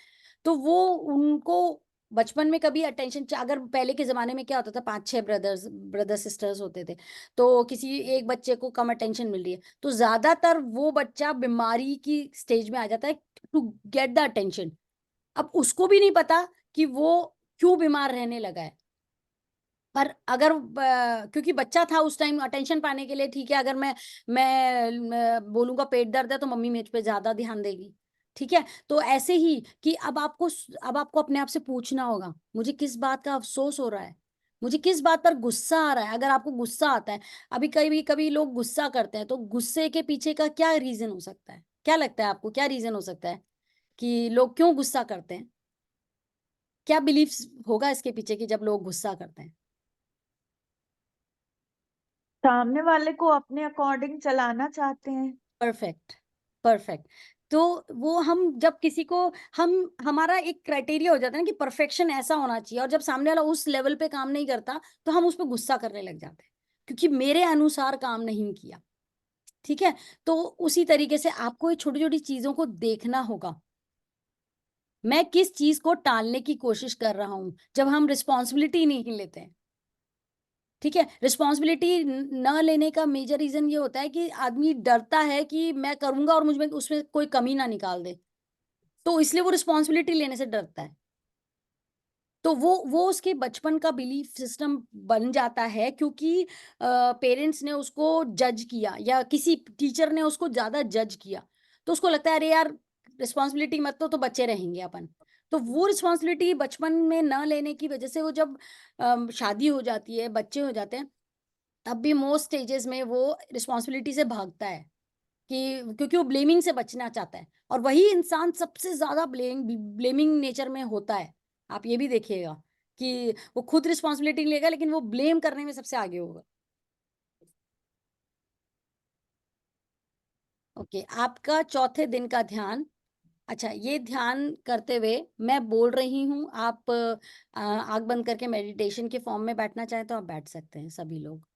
तो वो उनको बचपन में कभी अटेंशन, अगर पहले के जमाने में क्या होता था, 5-6 ब्रदर सिस्टर्स होते थे, तो किसी एक बच्चे को कम अटेंशन मिल रही है, तो ज्यादातर वो बच्चा बीमारी की स्टेज में आ जाता है टू गेट द अटेंशन। अब उसको भी नहीं पता कि वो क्यों बीमार रहने लगा है। पर अगर क्योंकि बच्चा था उस टाइम, अटेंशन पाने के लिए, ठीक है, अगर मैं बोलूंगा पेट दर्द है तो मम्मी मेरे पे ज्यादा ध्यान देगी, ठीक है। तो ऐसे ही कि अब आपको अपने आप से पूछना होगा, मुझे किस बात का अफसोस हो रहा है, मुझे किस बात पर गुस्सा आ रहा है। अगर आपको गुस्सा आता है, अभी कभी कभी लोग गुस्सा करते हैं, तो गुस्से के पीछे का क्या रीजन हो सकता है, क्या लगता है आपको, क्या रीजन हो सकता है कि लोग क्यों गुस्सा करते हैं? क्या बिलीफ होगा इसके पीछे कि जब लोग गुस्सा करते हैं? सामने वाले को अपने अकॉर्डिंग चलाना चाहते हैं। Perfect, perfect. तो वो हम जब किसी को, हमारा एक क्राइटेरिया हो जाता है ना कि परफेक्शन ऐसा होना चाहिए, और जब सामने वाला उस लेवल पे काम नहीं करता तो हम उस पर गुस्सा करने लग जाते हैं क्योंकि मेरे अनुसार काम नहीं किया, ठीक है। तो उसी तरीके से आपको ये छोटी छोटी चीजों को देखना होगा। मैं किस चीज को टालने की कोशिश कर रहा हूं जब हम रिस्पॉन्सिबिलिटी नहीं लेते हैं, ठीक है। रिस्पॉन्सिबिलिटी न लेने का मेजर रीजन ये होता है कि आदमी डरता है कि मैं करूंगा और मुझमें उसमें कोई कमी ना निकाल दे, तो इसलिए वो रिस्पॉन्सिबिलिटी लेने से डरता है। तो वो उसके बचपन का बिलीफ सिस्टम बन जाता है, क्योंकि पेरेंट्स ने उसको जज किया या किसी टीचर ने उसको ज्यादा जज किया, तो उसको लगता है अरे यार रिस्पॉन्सिबिलिटी मत तो बच्चे रहेंगे अपन। तो वो रिस्पॉन्सिबिलिटी बचपन में न लेने की वजह से वो जब शादी हो जाती है, बच्चे हो जाते हैं, तब भी मोस्ट स्टेजेस में वो रिस्पॉन्सिबिलिटी से भागता है, कि क्योंकि वो ब्लेमिंग से बचना चाहता है, और वही इंसान सबसे ज्यादा ब्लेमिंग नेचर में होता है। आप ये भी देखिएगा कि वो खुद रिस्पॉन्सिबिलिटी लेगा लेकिन वो ब्लेम करने में सबसे आगे होगा। ओके, आपका चौथे दिन का ध्यान। अच्छा, ये ध्यान करते हुए मैं बोल रही हूँ, आप आंख बंद करके मेडिटेशन के फॉर्म में बैठना चाहें तो आप बैठ सकते हैं सभी लोग।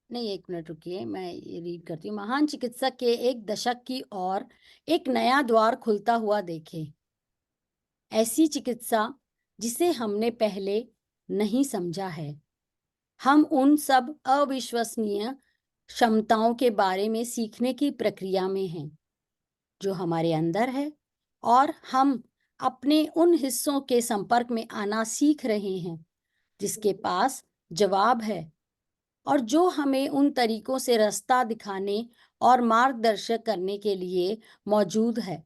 नहीं, एक मिनट रुकिए, मैं ये रीड करती हूँ। महान चिकित्सक के एक दशक की ओर एक नया द्वार खुलता हुआ देखे। ऐसी चिकित्सा जिसे हमने पहले नहीं समझा है। हम उन सब अविश्वसनीय क्षमताओं के बारे में सीखने की प्रक्रिया में हैं जो हमारे अंदर है, और हम अपने उन हिस्सों के संपर्क में आना सीख रहे हैं जिसके पास जवाब है, और जो हमें उन तरीकों से रास्ता दिखाने और मार्गदर्शन करने के लिए मौजूद है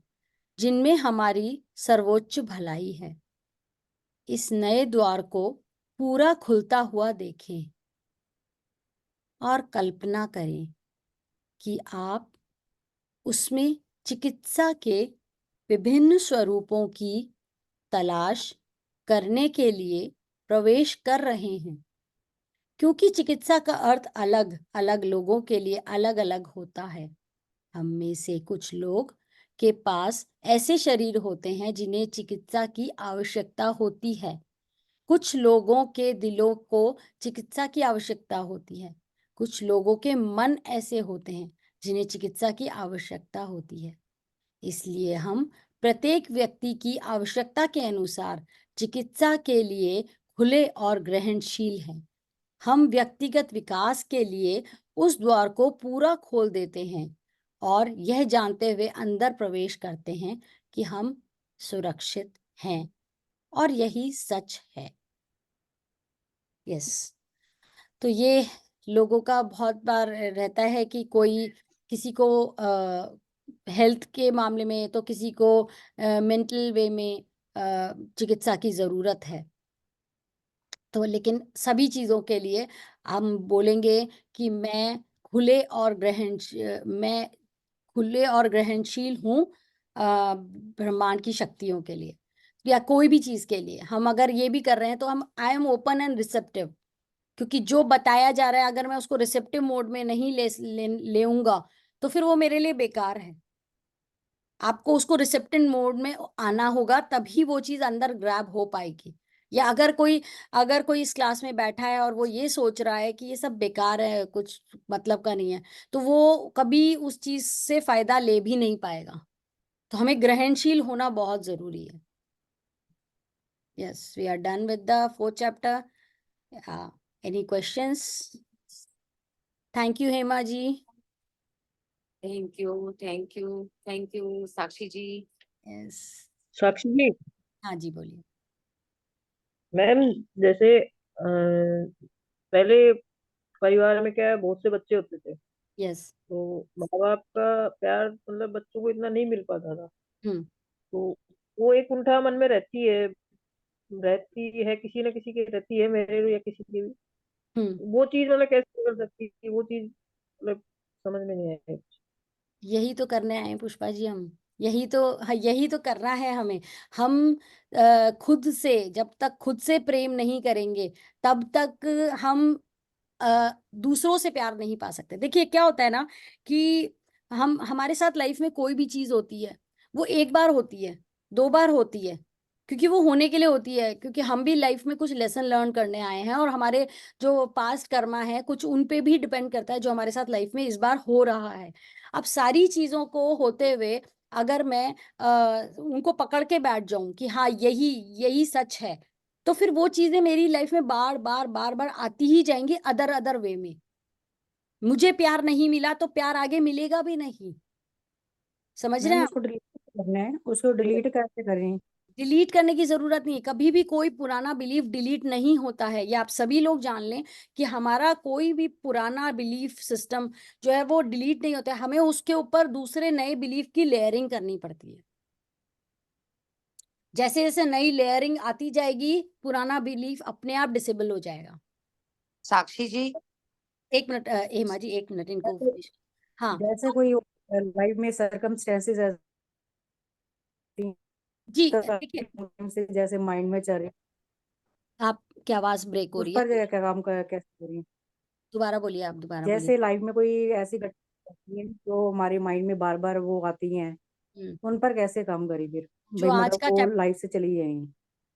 जिनमें हमारी सर्वोच्च भलाई है। इस नए द्वार को पूरा खुलता हुआ देखें और कल्पना करें कि आप उसमें चिकित्सा के विभिन्न स्वरूपों की तलाश करने के लिए प्रवेश कर रहे हैं, क्योंकि चिकित्सा का अर्थ अलग अलग लोगों के लिए अलग अलग होता है। हम में से कुछ लोग के पास ऐसे शरीर होते हैं जिन्हें चिकित्सा की आवश्यकता होती है। कुछ लोगों के दिलों को चिकित्सा की आवश्यकता होती है। कुछ लोगों के मन ऐसे होते हैं जिन्हें चिकित्सा की आवश्यकता होती है। इसलिए हम प्रत्येक व्यक्ति की आवश्यकता के अनुसार चिकित्सा के लिए खुले और ग्रहणशील हैं। हम व्यक्तिगत विकास के लिए उस द्वार को पूरा खोल देते हैं और यह जानते हुए अंदर प्रवेश करते हैं कि हम सुरक्षित हैं, और यही सच है। यस, तो ये लोगों का बहुत बार रहता है कि कोई किसी को हेल्थ के मामले में, तो किसी को मेंटल वे में चिकित्सा की ज़रूरत है। तो लेकिन सभी चीज़ों के लिए हम बोलेंगे कि मैं खुले और ग्रहणशील हूँ ब्रह्मांड की शक्तियों के लिए, या कोई भी चीज़ के लिए। हम अगर ये भी कर रहे हैं तो हम I am open and receptive, क्योंकि जो बताया जा रहा है अगर मैं उसको रिसेप्टिव मोड में नहीं लेऊंगा तो फिर वो मेरे लिए बेकार है। आपको उसको रिसेप्टिव मोड में आना होगा, तभी वो चीज अंदर ग्रैब हो पाएगी। या अगर कोई इस क्लास में बैठा है और वो ये सोच रहा है कि ये सब बेकार है, कुछ मतलब का नहीं है, तो वो कभी उस चीज से फायदा ले भी नहीं पाएगा। तो हमें ग्रहणशील होना बहुत जरूरी है। Yes, we are done with the 4th chapter. Any questions? Thank you Hema ji. Thank you Sakshi ji. Yes, Sakshi ji, हाँ जी बोलिए। मैम, जैसे पहले परिवार में क्या है, बहुत से बच्चे होते थे, यस। तो माँ बाप का प्यार मतलब बच्चों को इतना नहीं मिल पाता था। हम्म। तो वो एक कुंठा मन में रहती है, किसी न किसी की रहती है, मेरे या किसी की भी। हम्म। वो चीज मतलब कैसे कर सकती है, वो चीज मतलब समझ में नहीं आया। यही तो करने आए हैं पुष्पा जी हम। यही तो करना है हमें। हम खुद से, जब तक खुद से प्रेम नहीं करेंगे तब तक हम दूसरों से प्यार नहीं पा सकते। देखिए क्या होता है ना कि हमारे साथ लाइफ में कोई भी चीज होती है, वो एक बार होती है, 2 बार होती है, क्योंकि वो होने के लिए होती है, क्योंकि हम भी लाइफ में कुछ लेसन लर्न करने आए हैं, और हमारे जो पास्ट कर्मा है कुछ उन पे भी डिपेंड करता है जो हमारे साथ लाइफ में इस बार हो रहा है। अब सारी चीजों को होते हुए अगर मैं उनको पकड़ के बैठ जाऊं कि हाँ यही यही सच है, तो फिर वो चीजें मेरी लाइफ में बार बार बार बार आती ही जाएंगी, अदर अदर वे में। मुझे प्यार नहीं मिला तो प्यार आगे मिलेगा भी नहीं। समझ रहे मैम हैं उसको डिलीट करना है, उसको डिलीट कैसे करें? डिलीट करने की जरूरत नहीं है, कभी भी कोई पुराना बिलीफ डिलीट नहीं होता है, ये आप सभी लोग जान लें कि हमारा कोई भी पुराना बिलीफ सिस्टम जो है वो डिलीट नहीं होता है, हमें उसके ऊपर दूसरे नए बिलीफ की लेयरिंग करनी पड़ती है। जैसे जैसे नई लेयरिंग आती जाएगी पुराना बिलीफ अपने आप डिसेबल हो जाएगा। साक्षी जी, एक मिनट हेमा जी, एक मिनट इनको जैसे हाँ जैसे कोई लाइफ में सर्कमस्टेंसेस जी देखिए से जैसे माइंड में चल रहे, आपकी आवाज ब्रेक हो उस रही पर है, क्या काम कैसे करें? दोबारा बोलिए, आप दोबारा बोलिए। जैसे लाइफ में कोई ऐसी घटना होती है जो हमारे माइंड में बार बार वो आती हैं, हम्म, उन पर कैसे काम करें फिर? जो भाई आज मतलब का वो चैप्टर, लाइफ से चली जाएंगी।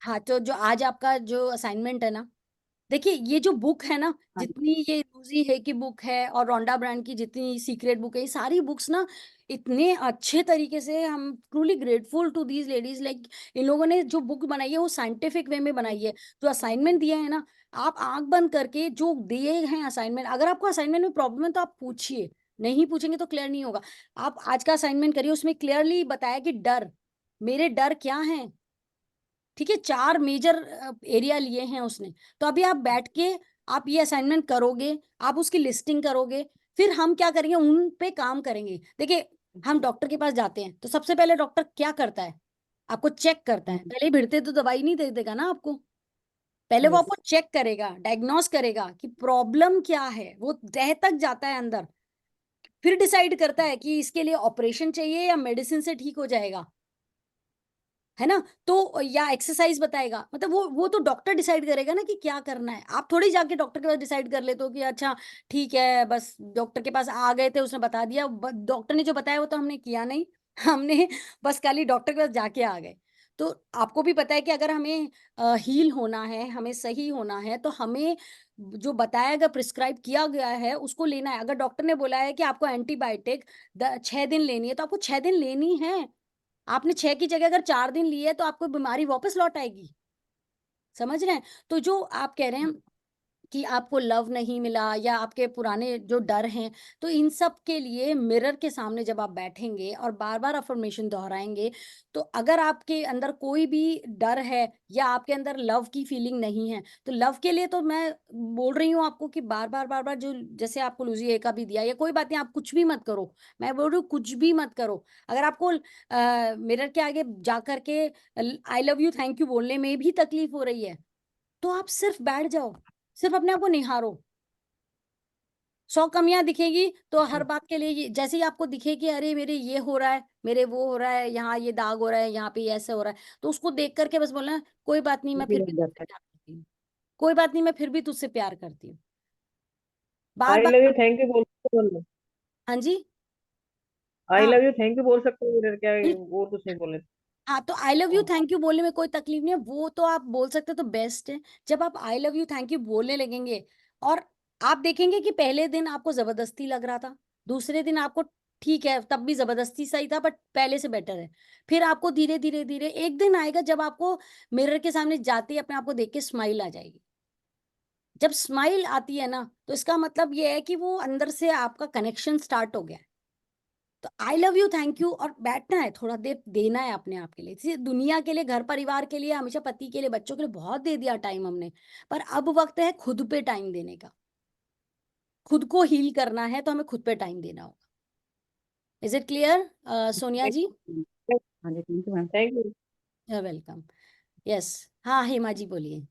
हाँ तो जो आज आपका जो असाइनमेंट है ना, देखिए ये जो बुक है ना, हाँ जितनी ये लूजी है की बुक है और रोंडा ब्रांड की जितनी सीक्रेट बुक है, ये सारी बुक्स ना इतने अच्छे तरीके से, हम truly grateful to these ladies, like इन लोगों ने जो बुक बनाई है वो साइंटिफिक वे में बनाई है। जो असाइनमेंट दिया है ना, आप आंख बंद करके जो दिए हैं असाइनमेंट, अगर आपको असाइनमेंट में प्रॉब्लम है तो आप पूछिए, नहीं पूछेंगे तो क्लियर नहीं होगा। आप आज का असाइनमेंट करिए, उसमें क्लियरली बताया कि डर, मेरे डर क्या हैं, ठीक है, 4 मेजर एरिया लिए हैं उसने। तो अभी आप बैठ के आप ये असाइनमेंट करोगे, आप उसकी लिस्टिंग करोगे, फिर हम क्या करेंगे, उन पे काम करेंगे। देखिए हम डॉक्टर के पास जाते हैं तो सबसे पहले डॉक्टर क्या करता है, आपको चेक करता है, पहले ही भिड़ते तो दवाई नहीं दे देगा ना आपको, पहले वो यस। आपको चेक करेगा, डायग्नोस करेगा कि प्रॉब्लम क्या है, वो तह तक जाता है अंदर, फिर डिसाइड करता है कि इसके लिए ऑपरेशन चाहिए या मेडिसिन से ठीक हो जाएगा, है ना। तो या एक्सरसाइज बताएगा, मतलब वो तो डॉक्टर डिसाइड करेगा ना कि क्या करना है। आप थोड़ी जाके डॉक्टर के पास डिसाइड कर लेते हो कि अच्छा ठीक है, बस डॉक्टर के पास आ गए थे, उसने बता दिया, डॉक्टर ने जो बताया वो तो हमने किया नहीं हमने बस खाली डॉक्टर के पास जाके आ गए। तो आपको भी पता है कि अगर हमें हील होना है, हमें सही होना है, तो हमें जो बताया गया, प्रिस्क्राइब किया गया है उसको लेना है। अगर डॉक्टर ने बोला है कि आपको एंटीबायोटिक 6 दिन लेनी है तो आपको 6 दिन लेनी है। आपने 6 की जगह अगर 4 दिन ली है तो आपको बीमारी वापस लौट आएगी। समझ रहे हैं? तो जो आप कह रहे हैं कि आपको लव नहीं मिला या आपके पुराने जो डर हैं, तो इन सब के लिए मिरर के सामने जब आप बैठेंगे और बार बार अफर्मेशन दोहराएंगे, तो अगर आपके अंदर कोई भी डर है या आपके अंदर लव की फीलिंग नहीं है, तो लव के लिए तो मैं बोल रही हूँ आपको कि बार बार जो जैसे आपको लूजी ए का भी दिया, या कोई बात नहीं, आप कुछ भी मत करो, मैं बोल रही हूँ कुछ भी मत करो। अगर आपको मिरर के आगे जा करके I love you thank you बोलने में भी तकलीफ हो रही है, तो आप सिर्फ बैठ जाओ, सिर्फ अपने आप को निहारो। 100 कमियां दिखेगी तो हर बात के लिए जैसे ही आपको दिखे कि अरे मेरे ये हो रहा है, मेरे वो हो रहा है, यहाँ ये दाग हो रहा है, यहाँ पे ये ऐसे हो रहा है, तो उसको देख करके बस बोलना कोई बात नहीं, मैं भी फिर लग भी तुझसे जाता है। प्यार करती हूँ, कोई बात नहीं, मैं फिर भी तुझसे प्यार करती हूँ, बार आई बार। लव यू थैंक यू बोल सकते हो? हाँ जी, आई हाँ लव यू थैंक यू बोल सकते हो इधर, क्या बिल- और कुछ नहीं बोले? हाँ तो I love you thank you बोलने में कोई तकलीफ नहीं है, वो तो आप बोल सकते तो बेस्ट है। जब आप I love you thank you बोलने लगेंगे और आप देखेंगे कि पहले दिन आपको जबरदस्ती लग रहा था, दूसरे दिन आपको ठीक है तब भी जबरदस्ती सही था बट पहले से बेटर है, फिर आपको धीरे धीरे धीरे एक दिन आएगा जब आपको मिरर के सामने जाते ही अपने आप को देख के स्माइल आ जाएगी। जब स्माइल आती है ना, तो इसका मतलब ये है कि वो अंदर से आपका कनेक्शन स्टार्ट हो गया है। तो I love you thank you और बैठना है, थोड़ा देर देना है अपने आप के लिए, इसी दुनिया के लिए, घर परिवार के लिए, हमेशा पति के लिए, बच्चों के लिए बहुत दे दिया टाइम हमने, पर अब वक्त है खुद पे टाइम देने का। खुद को हील करना है तो हमें खुद पे टाइम देना होगा। Is it clear Sonia ji? हाँ जी, thank you ma'am. Thank you. You welcome. Yes, हाँ हेमा जी बोलिए।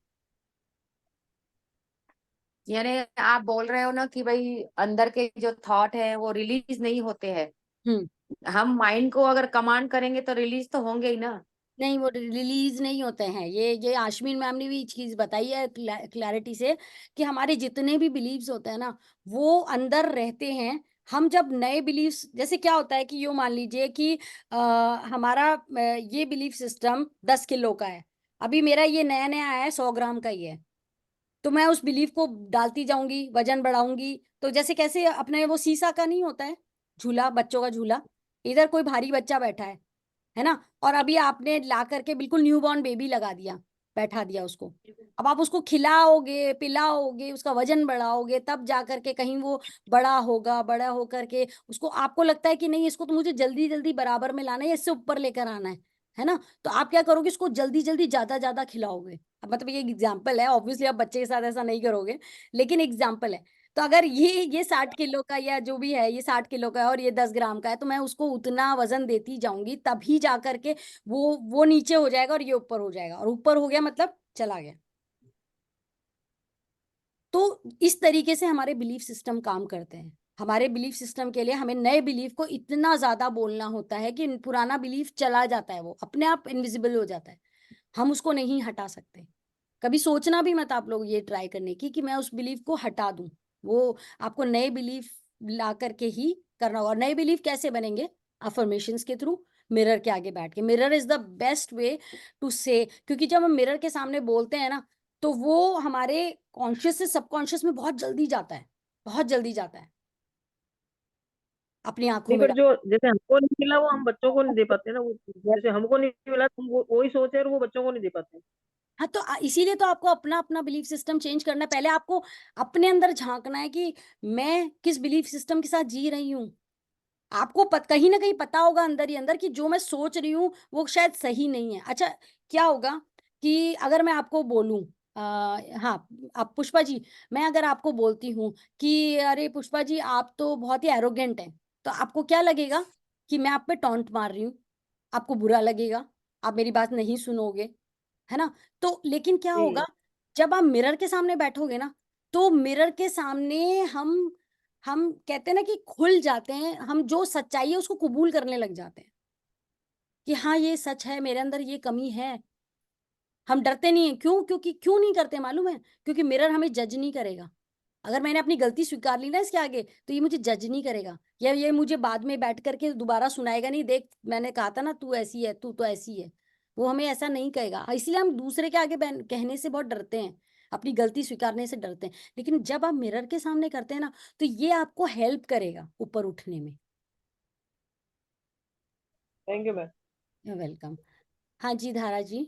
यानी आप बोल रहे हो ना कि भाई अंदर के जो थॉट है वो रिलीज नहीं होते हैं, हम्म, हम माइंड को अगर कमांड करेंगे तो रिलीज तो होंगे ही ना। नहीं वो रिलीज नहीं होते हैं, ये आश्मीन मैम ने भी चीज बताई है क्लैरिटी से कि हमारे जितने भी बिलीव्स होते हैं ना, वो अंदर रहते हैं। हम जब नए बिलीव्स, जैसे क्या होता है कि यूँ मान लीजिए कि हमारा ये बिलीफ सिस्टम 10 किलो का है, अभी मेरा ये नया नया आया है 100 ग्राम का ही है, तो मैं उस बिलीफ को डालती जाऊंगी, वजन बढ़ाऊंगी। तो जैसे कैसे अपने वो सीसा का नहीं होता है झूला, बच्चों का झूला, इधर कोई भारी बच्चा बैठा है ना, और अभी आपने ला करके बिल्कुल न्यूबॉर्न बेबी लगा दिया, बैठा दिया उसको। अब आप उसको खिलाओगे पिलाओगे उसका वजन बढ़ाओगे तब जा करके कहीं वो बड़ा होगा, बड़ा होकर के उसको आपको लगता है कि नहीं इसको तो मुझे जल्दी जल्दी बराबर में लाना है, इससे ऊपर लेकर आना है ना। तो आप क्या करोगे, इसको जल्दी जल्दी ज्यादा ज्यादा खिलाओगे। अब मतलब ये एग्जाम्पल है, ऑब्वियसली आप बच्चे के साथ ऐसा नहीं करोगे, लेकिन एग्जाम्पल है। तो अगर ये 60 किलो का या जो भी है, ये 60 किलो का है और ये 10 ग्राम का है, तो मैं उसको उतना वजन देती जाऊंगी, तभी जा करके वो नीचे हो जाएगा और ये ऊपर हो जाएगा, और ऊपर हो गया मतलब चला गया। तो इस तरीके से हमारे बिलीफ सिस्टम काम करते हैं। हमारे बिलीफ सिस्टम के लिए हमें नए बिलीफ को इतना ज्यादा बोलना होता है कि पुराना बिलीफ चला जाता है, वो अपने आप इनविजिबल हो जाता है, हम उसको नहीं हटा सकते। कभी सोचना भी मत आप लोग ये ट्राई करने की कि मैं उस बिलीफ को हटा दूं। वो आपको नए बिलीफ ला करके ही करना होगा। और नए बिलीफ कैसे बनेंगे? अफर्मेशंस के थ्रू, मिरर के आगे बैठ के। Mirror is the best way to say, क्योंकि जब हम मिरर के सामने बोलते हैं ना, तो वो हमारे कॉन्शियस से सबकॉन्शियस में बहुत जल्दी जाता है, बहुत जल्दी जाता है, अपनी आंखों नहीं, में पर जो जैसे हमको नहीं मिला वो हम बच्चों को नहीं दे पाते ना, वो जैसे हमको नहीं मिला तो हम वही सोचे और वो बच्चों को नहीं दे पाते। हाँ, तो इसीलिए तो आपको अपना अपना बिलीफ सिस्टम चेंज करना है। पहले आपको अपने अंदर झांकना है कि मैं किस बिलीफ सिस्टम के साथ जी रही हूँ। आपको कहीं ना कहीं पता होगा अंदर ही अंदर कि जो मैं सोच रही हूँ वो शायद सही नहीं है। अच्छा, क्या होगा कि अगर मैं आपको बोलूं, हाँ, आप पुष्पा जी, मैं अगर आपको बोलती हूँ कि अरे पुष्पा जी आप तो बहुत ही एरोगेंट हैं, तो आपको क्या लगेगा? कि मैं आप पे टॉन्ट मार रही हूँ, आपको बुरा लगेगा, आप मेरी बात नहीं सुनोगे, है ना। तो लेकिन क्या होगा, जब आप मिरर के सामने बैठोगे ना, तो मिरर के सामने हम कहते हैं ना कि खुल जाते हैं, हम जो सच्चाई है उसको कबूल करने लग जाते हैं कि हाँ ये सच है, मेरे अंदर ये कमी है। हम डरते नहीं है, क्यों? क्योंकि क्यों नहीं करते मालूम है? क्योंकि मिरर हमें जज नहीं करेगा। अगर मैंने अपनी गलती स्वीकार ली ना इसके आगे, तो ये मुझे जज नहीं करेगा, या ये मुझे बाद में बैठ करके दोबारा सुनाएगा नहीं, देख मैंने कहा था ना तू ऐसी है, तू तो ऐसी है। वो हमें ऐसा नहीं कहेगा। इसलिए हम दूसरे के आगे कहने से बहुत डरते हैं, अपनी गलती स्वीकारने से डरते हैं। लेकिन जब आप मिरर के सामने करते हैं ना, तो ये आपको हेल्प करेगा ऊपर उठने में। Thank you ma'am. वेलकम। हाँ जी, धारा जी।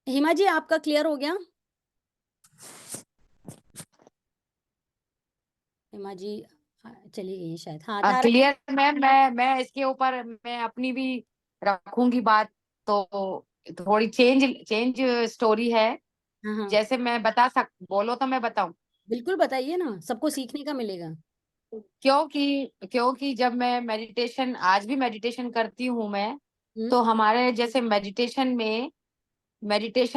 हिमा जी, आपका क्लियर हो गया? हिमा जी चली गई हैं शायद। हाँ, धारा। क्लियर मैम, मैं इसके ऊपर मैं अपनी भी रखूंगी बात। तो थोड़ी चेंज चेंज स्टोरी है। हाँ हाँ, जैसे मैं बोलो तो मैं बताऊं। बिल्कुल बताइए ना, सबको सीखने का मिलेगा। क्योंकि जब मैं मेडिटेशन आज भी मेडिटेशन करती हूँ मैं, हम्म तो हमारे जैसे मेडिटेशन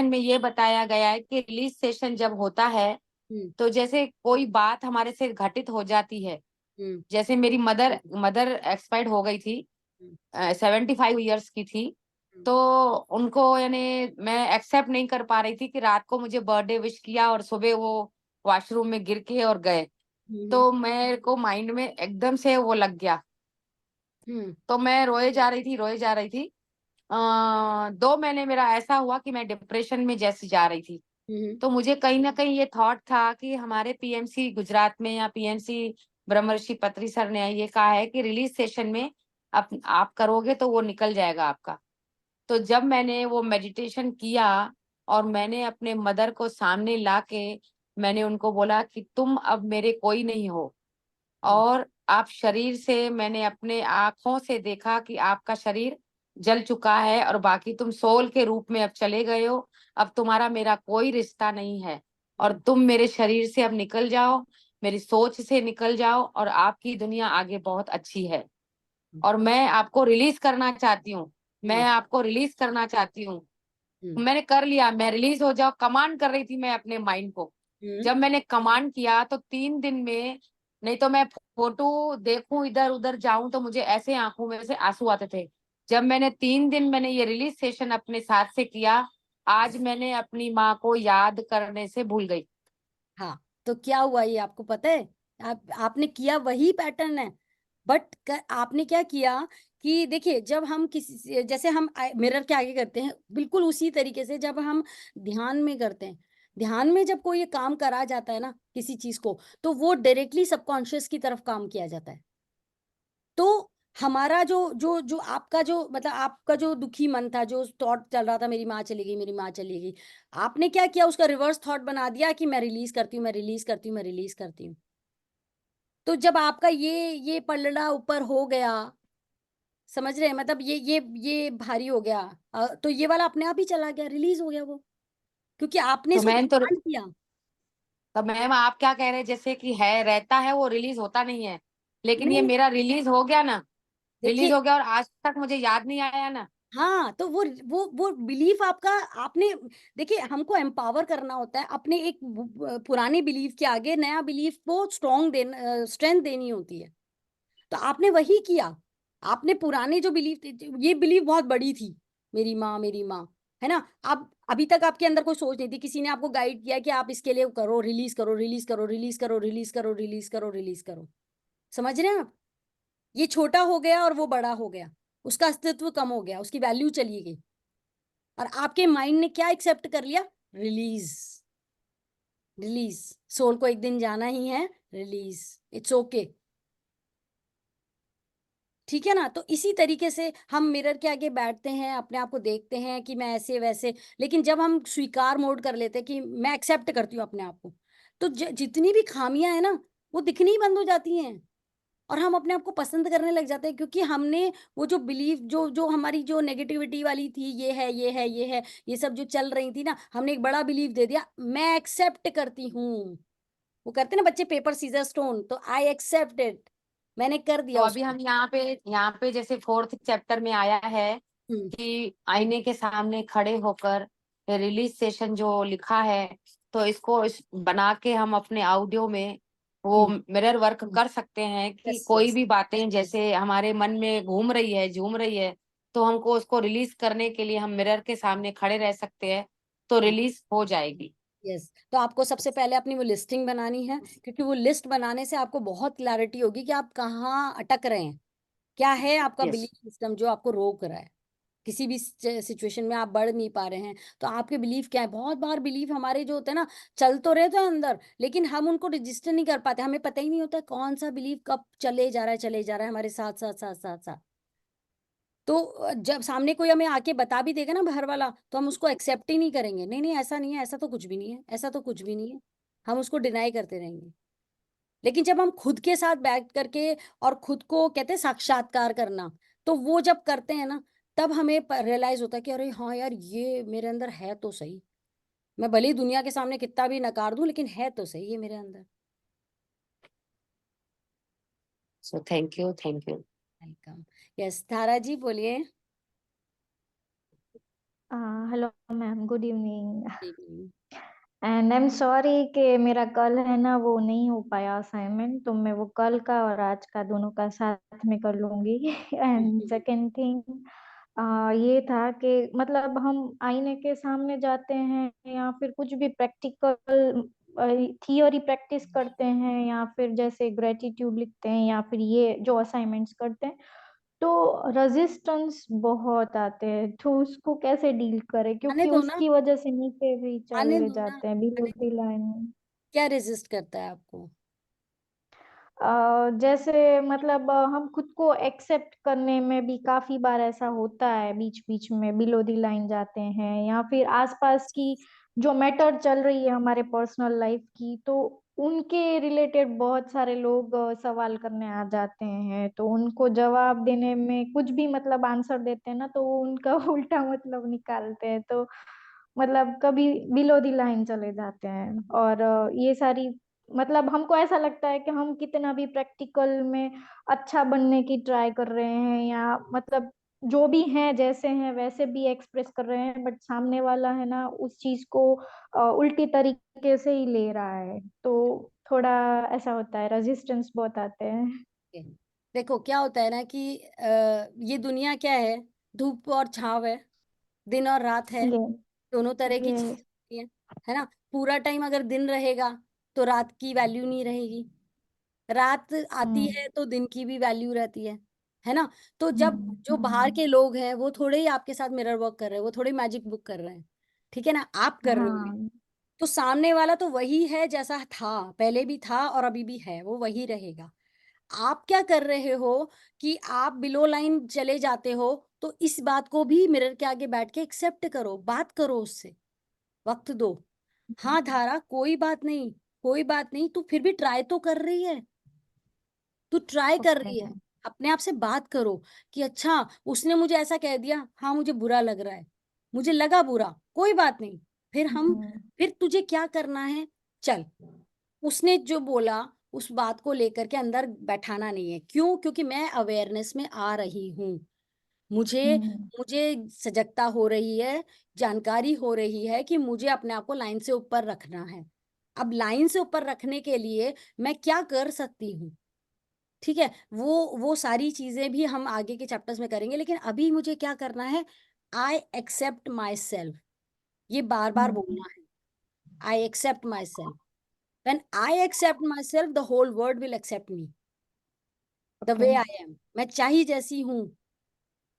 में ये बताया गया है कि रिलीज सेशन जब होता है, हम्म तो जैसे कोई बात हमारे से घटित हो जाती है। हम्म जैसे मेरी मदर मदर एक्सपायर्ड हो गई थी, हम्म 75 ईयर्स की थी। हम्म तो उनको यानी मैं एक्सेप्ट नहीं कर पा रही थी कि रात को मुझे बर्थडे विश किया और सुबह वो वॉशरूम में गिर के और गए। हम्म तो मेरे को माइंड में एकदम से वो लग गया। हम्म तो मैं रोए जा रही थी। 2 महीने मेरा ऐसा हुआ कि मैं डिप्रेशन में जैसी जा रही थी। हम्म तो मुझे कहीं ना कहीं ये थॉट था कि हमारे पीएमसी गुजरात में या पीएमसी ब्रह्मर्षि पत्री सर ने ये कहा है कि रिलीज सेशन में आप करोगे तो वो निकल जाएगा आपका। तो जब मैंने वो मेडिटेशन किया और मैंने अपने मदर को सामने ला के मैंने उनको बोला कि तुम अब मेरे कोई नहीं हो, और आप शरीर से, मैंने अपने आंखों से देखा कि आपका शरीर जल चुका है और बाकी तुम सोल के रूप में अब चले गए हो। अब तुम्हारा मेरा कोई रिश्ता नहीं है और तुम मेरे शरीर से अब निकल जाओ, मेरी सोच से निकल जाओ, और आपकी दुनिया आगे बहुत अच्छी है और मैं आपको रिलीज करना चाहती हूँ। मैं आपको रिलीज करना चाहती हूँ। मैंने कर लिया, मैं रिलीज हो जाओ कमांड कर रही थी मैं अपने माइंड को। जब मैंने कमांड किया तो 3 दिन में, नहीं तो मैं फोटो देखूं इधर उधर जाऊं तो मुझे ऐसे आंखों में से आंसू आते थे। जब मैंने 3 दिन मैंने ये रिलीज सेशन अपने साथ से किया, आज मैंने अपनी माँ को याद करने से भूल गई। हाँ, तो क्या हुआ ये आपको पता है? आपने किया वही पैटर्न है, बट आपने क्या किया कि देखिए, जब हम जैसे हम मिरर के आगे करते हैं, बिल्कुल उसी तरीके से जब हम ध्यान में करते हैं, ध्यान में जब कोई ये काम करा जाता है ना किसी चीज को, तो वो डायरेक्टली सबकॉन्शियस की तरफ काम किया जाता है। तो हमारा जो जो जो आपका जो मतलब आपका जो दुखी मन था, जो थॉट चल रहा था मेरी माँ चली गई, मेरी माँ चली गई, आपने क्या किया, उसका रिवर्स थॉट बना दिया कि मैं रिलीज करती हूँ, मैं रिलीज करती हूँ, मैं रिलीज करती हूँ। तो जब आपका ये पलड़ा ऊपर हो गया, समझ रहे हैं, मतलब ये भारी हो गया, तो ये वाला अपने आप ही चला गया, रिलीज हो गया वो, क्योंकि आपने तो इसको मैम, तो कमांड किया। मैम आप क्या कह रहे हैं, जैसे कि है रहता है वो रिलीज होता नहीं है, लेकिन ये नहीं मेरा रिलीज हो गया ना, रिलीज देखिए, हो गया और आज तक मुझे याद नहीं आया ना। हाँ, तो वो बिलीफ आपका, आपने, देखिए हमको एम्पावर करना होता है, अपने एक पुराने बिलीफ के आगे नया बिलीफ को स्ट्रेंथ देनी होती है। तो आपने वही किया, आपने पुराने जो बिलीफ, ये बिलीफ बहुत बड़ी थी, मेरी माँ, है ना। अब अभी तक आपके अंदर कोई सोच नहीं थी, किसी ने आपको गाइड किया कि आप इसके लिए करो, रिलीज करो, रिलीज करो, रिलीज करो, रिलीज करो, रिलीज करो, रिलीज करो। समझ रहे हैं आप, ये छोटा हो गया और वो बड़ा हो गया, उसका अस्तित्व कम हो गया, उसकी वैल्यू चली गई, और आपके माइंड ने क्या एक्सेप्ट कर लिया, रिलीज। रिलीज, सोल को एक दिन जाना ही है, रिलीज, इट्स ओके। ठीक है ना। तो इसी तरीके से हम मिरर के आगे बैठते हैं, अपने आप को देखते हैं कि मैं ऐसे वैसे, लेकिन जब हम स्वीकार मोड कर लेते हैं कि मैं एक्सेप्ट करती हूँ अपने आप को, तो जितनी भी खामियां हैं ना, वो दिखनी ही बंद हो जाती हैं, और हम अपने आप को पसंद करने लग जाते हैं, क्योंकि हमने वो जो बिलीव, जो जो हमारी जो नेगेटिविटी वाली थी, ये है, ये है, ये है, ये सब जो चल रही थी ना, हमने एक बड़ा बिलीव दे दिया, मैं एक्सेप्ट करती हूँ। वो करते ना बच्चे, पेपर सीजर स्टोन, तो आई एक्सेप्ट इट, मैंने कर तो दिया अभी उसको। हम यहाँ पे जैसे 4th चैप्टर में आया है हम्म कि आईने के सामने खड़े होकर रिलीज सेशन जो लिखा है, तो इसको बना के हम अपने ऑडियो में वो हम्म मिरर वर्क कर सकते हैं कि यस कोई यस। भी बातें जैसे हमारे मन में घूम रही है, झूम रही है, तो हमको उसको रिलीज करने के लिए हम मिरर के सामने खड़े रह सकते हैं, तो रिलीज हो जाएगी। यस, तो आपको सबसे पहले अपनी वो लिस्टिंग बनानी है, क्योंकि वो लिस्ट बनाने से आपको बहुत क्लैरिटी होगी कि आप कहाँ अटक रहे हैं, क्या है आपका यस। बिलीफ सिस्टम जो आपको रोक रहा है, किसी भी सिचुएशन में आप बढ़ नहीं पा रहे हैं, तो आपके बिलीफ क्या है। बहुत बार बिलीफ हमारे जो होते हैं ना, चल तो रहे थे अंदर, लेकिन हम उनको रजिस्टर नहीं कर पाते, हमें पता ही नहीं होता कौन सा बिलीफ कब चले जा रहा है, चले जा रहा है हमारे साथ साथ साथ साथ साथ। तो जब सामने कोई हमें आके बता भी देगा ना बाहर वाला, तो हम उसको एक्सेप्ट ही नहीं करेंगे, नहीं नहीं ऐसा नहीं है, ऐसा तो कुछ भी नहीं है, ऐसा तो कुछ भी नहीं है, हम उसको डिनाई करते रहेंगे। लेकिन जब हम खुद के साथ बैठ करके और खुद को कहते हैं साक्षात्कार करना, तो वो जब करते हैं ना, तब हमें रियलाइज होता है कि अरे हाँ यार, ये मेरे अंदर है तो सही, मैं भले ही दुनिया के सामने कितना भी नकार दूं, लेकिन है तो सही ये मेरे अंदर। So thank you, thank you. Welcome. Yes, Tara ji बोलिए। Hello ma'am, good evening. Hmm, and I am sorry कि मेरा कल है ना वो नहीं हो पाया असाइनमेंट, तो मैं वो कल का और आज का दोनों का साथ में कर लूंगी। एंड सेकेंड थिंग ये था कि मतलब हम आईने के सामने जाते हैं या फिर कुछ भी प्रैक्टिकल थियोरी प्रैक्टिस करते हैं या फिर जैसे ग्रेटिट्यूड लिखते हैं या फिर ये जो असाइनमेंट्स करते हैं, तो रेजिस्टेंस बहुत आते हैं, तो उसको कैसे डील करें, आने क्योंकि दो ना, उसकी वजह से नीचे भी आने चले दो ना, जाते हैं बिलो आने दो। दी लाइन। क्या रेजिस्ट करता है आपको। जैसे मतलब हम खुद को एक्सेप्ट करने में भी काफी बार ऐसा होता है, बीच बीच में बिलो दी लाइन जाते हैं या फिर आसपास की जो मैटर चल रही है हमारे पर्सनल लाइफ की, तो उनके रिलेटेड बहुत सारे लोग सवाल करने आ जाते हैं, तो उनको जवाब देने में कुछ भी मतलब आंसर देते हैं ना, तो वो उनका उल्टा मतलब निकालते हैं, तो मतलब कभी बिलो दी लाइन चले जाते हैं। और ये सारी मतलब हमको ऐसा लगता है कि हम कितना भी प्रैक्टिकल में अच्छा बनने की ट्राई कर रहे हैं या मतलब जो भी हैं जैसे हैं वैसे भी एक्सप्रेस कर रहे हैं, बट सामने वाला है ना उस चीज को उल्टी तरीके से ही ले रहा है, तो थोड़ा ऐसा होता है, रेजिस्टेंस बहुत आते हैं। Okay. देखो क्या होता है ना कि ये दुनिया क्या है, धूप और छांव है, दिन और रात है, ये दोनों तरह की ये चीजें होती हैं, है ना। पूरा टाइम अगर दिन रहेगा तो रात की वैल्यू नहीं रहेगी, रात आती हम्म है तो दिन की भी वैल्यू रहती है ना। तो जब जो बाहर हम्म, के लोग हैं वो थोड़े ही आपके साथ मिरर वर्क कर रहे हैं, वो थोड़े मैजिक बुक कर रहे हैं, ठीक है ना, आप कर रहे हो, हाँ तो सामने वाला तो वही है जैसा था, पहले भी था और अभी भी है, वो वही रहेगा। आप क्या कर रहे हो कि आप बिलो लाइन चले जाते हो, तो इस बात को भी मिरर के आगे बैठ के एक्सेप्ट करो, बात करो उससे, वक्त दो। हाँ धारा, कोई बात नहीं, कोई बात नहीं, तू फिर भी ट्राई तो कर रही है, तू ट्राई कर रही है। अपने आप से बात करो कि अच्छा उसने मुझे ऐसा कह दिया, हाँ मुझे बुरा लग रहा है, मुझे लगा बुरा, कोई बात नहीं, फिर तुझे क्या करना है, चल उसने जो बोला उस बात को लेकर के अंदर बैठाना नहीं है। क्यों? क्योंकि मैं अवेयरनेस में आ रही हूँ, मुझे मुझे सजगता हो रही है, जानकारी हो रही है कि मुझे अपने आप को लाइन से ऊपर रखना है। अब लाइन से ऊपर रखने के लिए मैं क्या कर सकती हूँ, ठीक है, वो सारी चीजें भी हम आगे के चैप्टर्स में करेंगे, लेकिन अभी मुझे क्या करना है, आई एक्सेप्ट माई सेल्फ, ये बार बार बोलना है, I accept myself. When I accept myself, the whole world will accept me the way I am. मैं चाहे जैसी हूँ,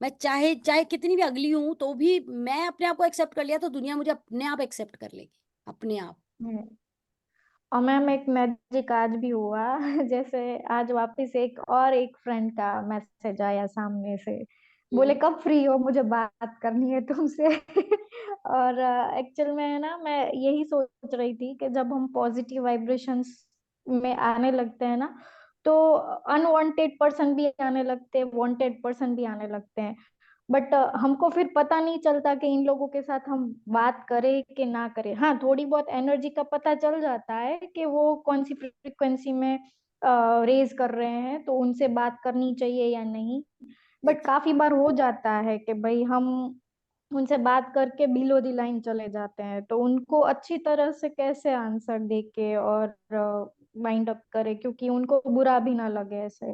मैं चाहे चाहे कितनी भी अगली हूँ, तो भी मैं अपने आप को एक्सेप्ट कर लिया तो दुनिया मुझे अपने आप एक्सेप्ट कर लेगी, अपने आप। और मैम एक मैजिक आज भी हुआ जैसे आज वापस एक फ्रेंड का मैसेज आया सामने से, बोले कब फ्री हो, मुझे बात करनी है तुमसे और एक्चुअल में है ना, मैं यही सोच रही थी कि जब हम पॉजिटिव वाइब्रेशंस में आने लगते हैं ना, तो अनवांटेड पर्सन भी आने लगते हैं, वांटेड पर्सन भी आने लगते हैं। बट हमको फिर पता नहीं चलता कि इन लोगों के साथ हम बात करें कि ना करें। हाँ, थोड़ी बहुत एनर्जी का पता चल जाता है कि वो कौन सी फ्रिक्वेंसी में रेज कर रहे हैं, तो उनसे बात करनी चाहिए या नहीं। बट काफी बार हो जाता है कि भाई हम उनसे बात करके बिलो द लाइन चले जाते हैं, तो उनको अच्छी तरह से कैसे आंसर दे के और माइंड अप करे, क्योंकि उनको बुरा भी ना लगे ऐसे।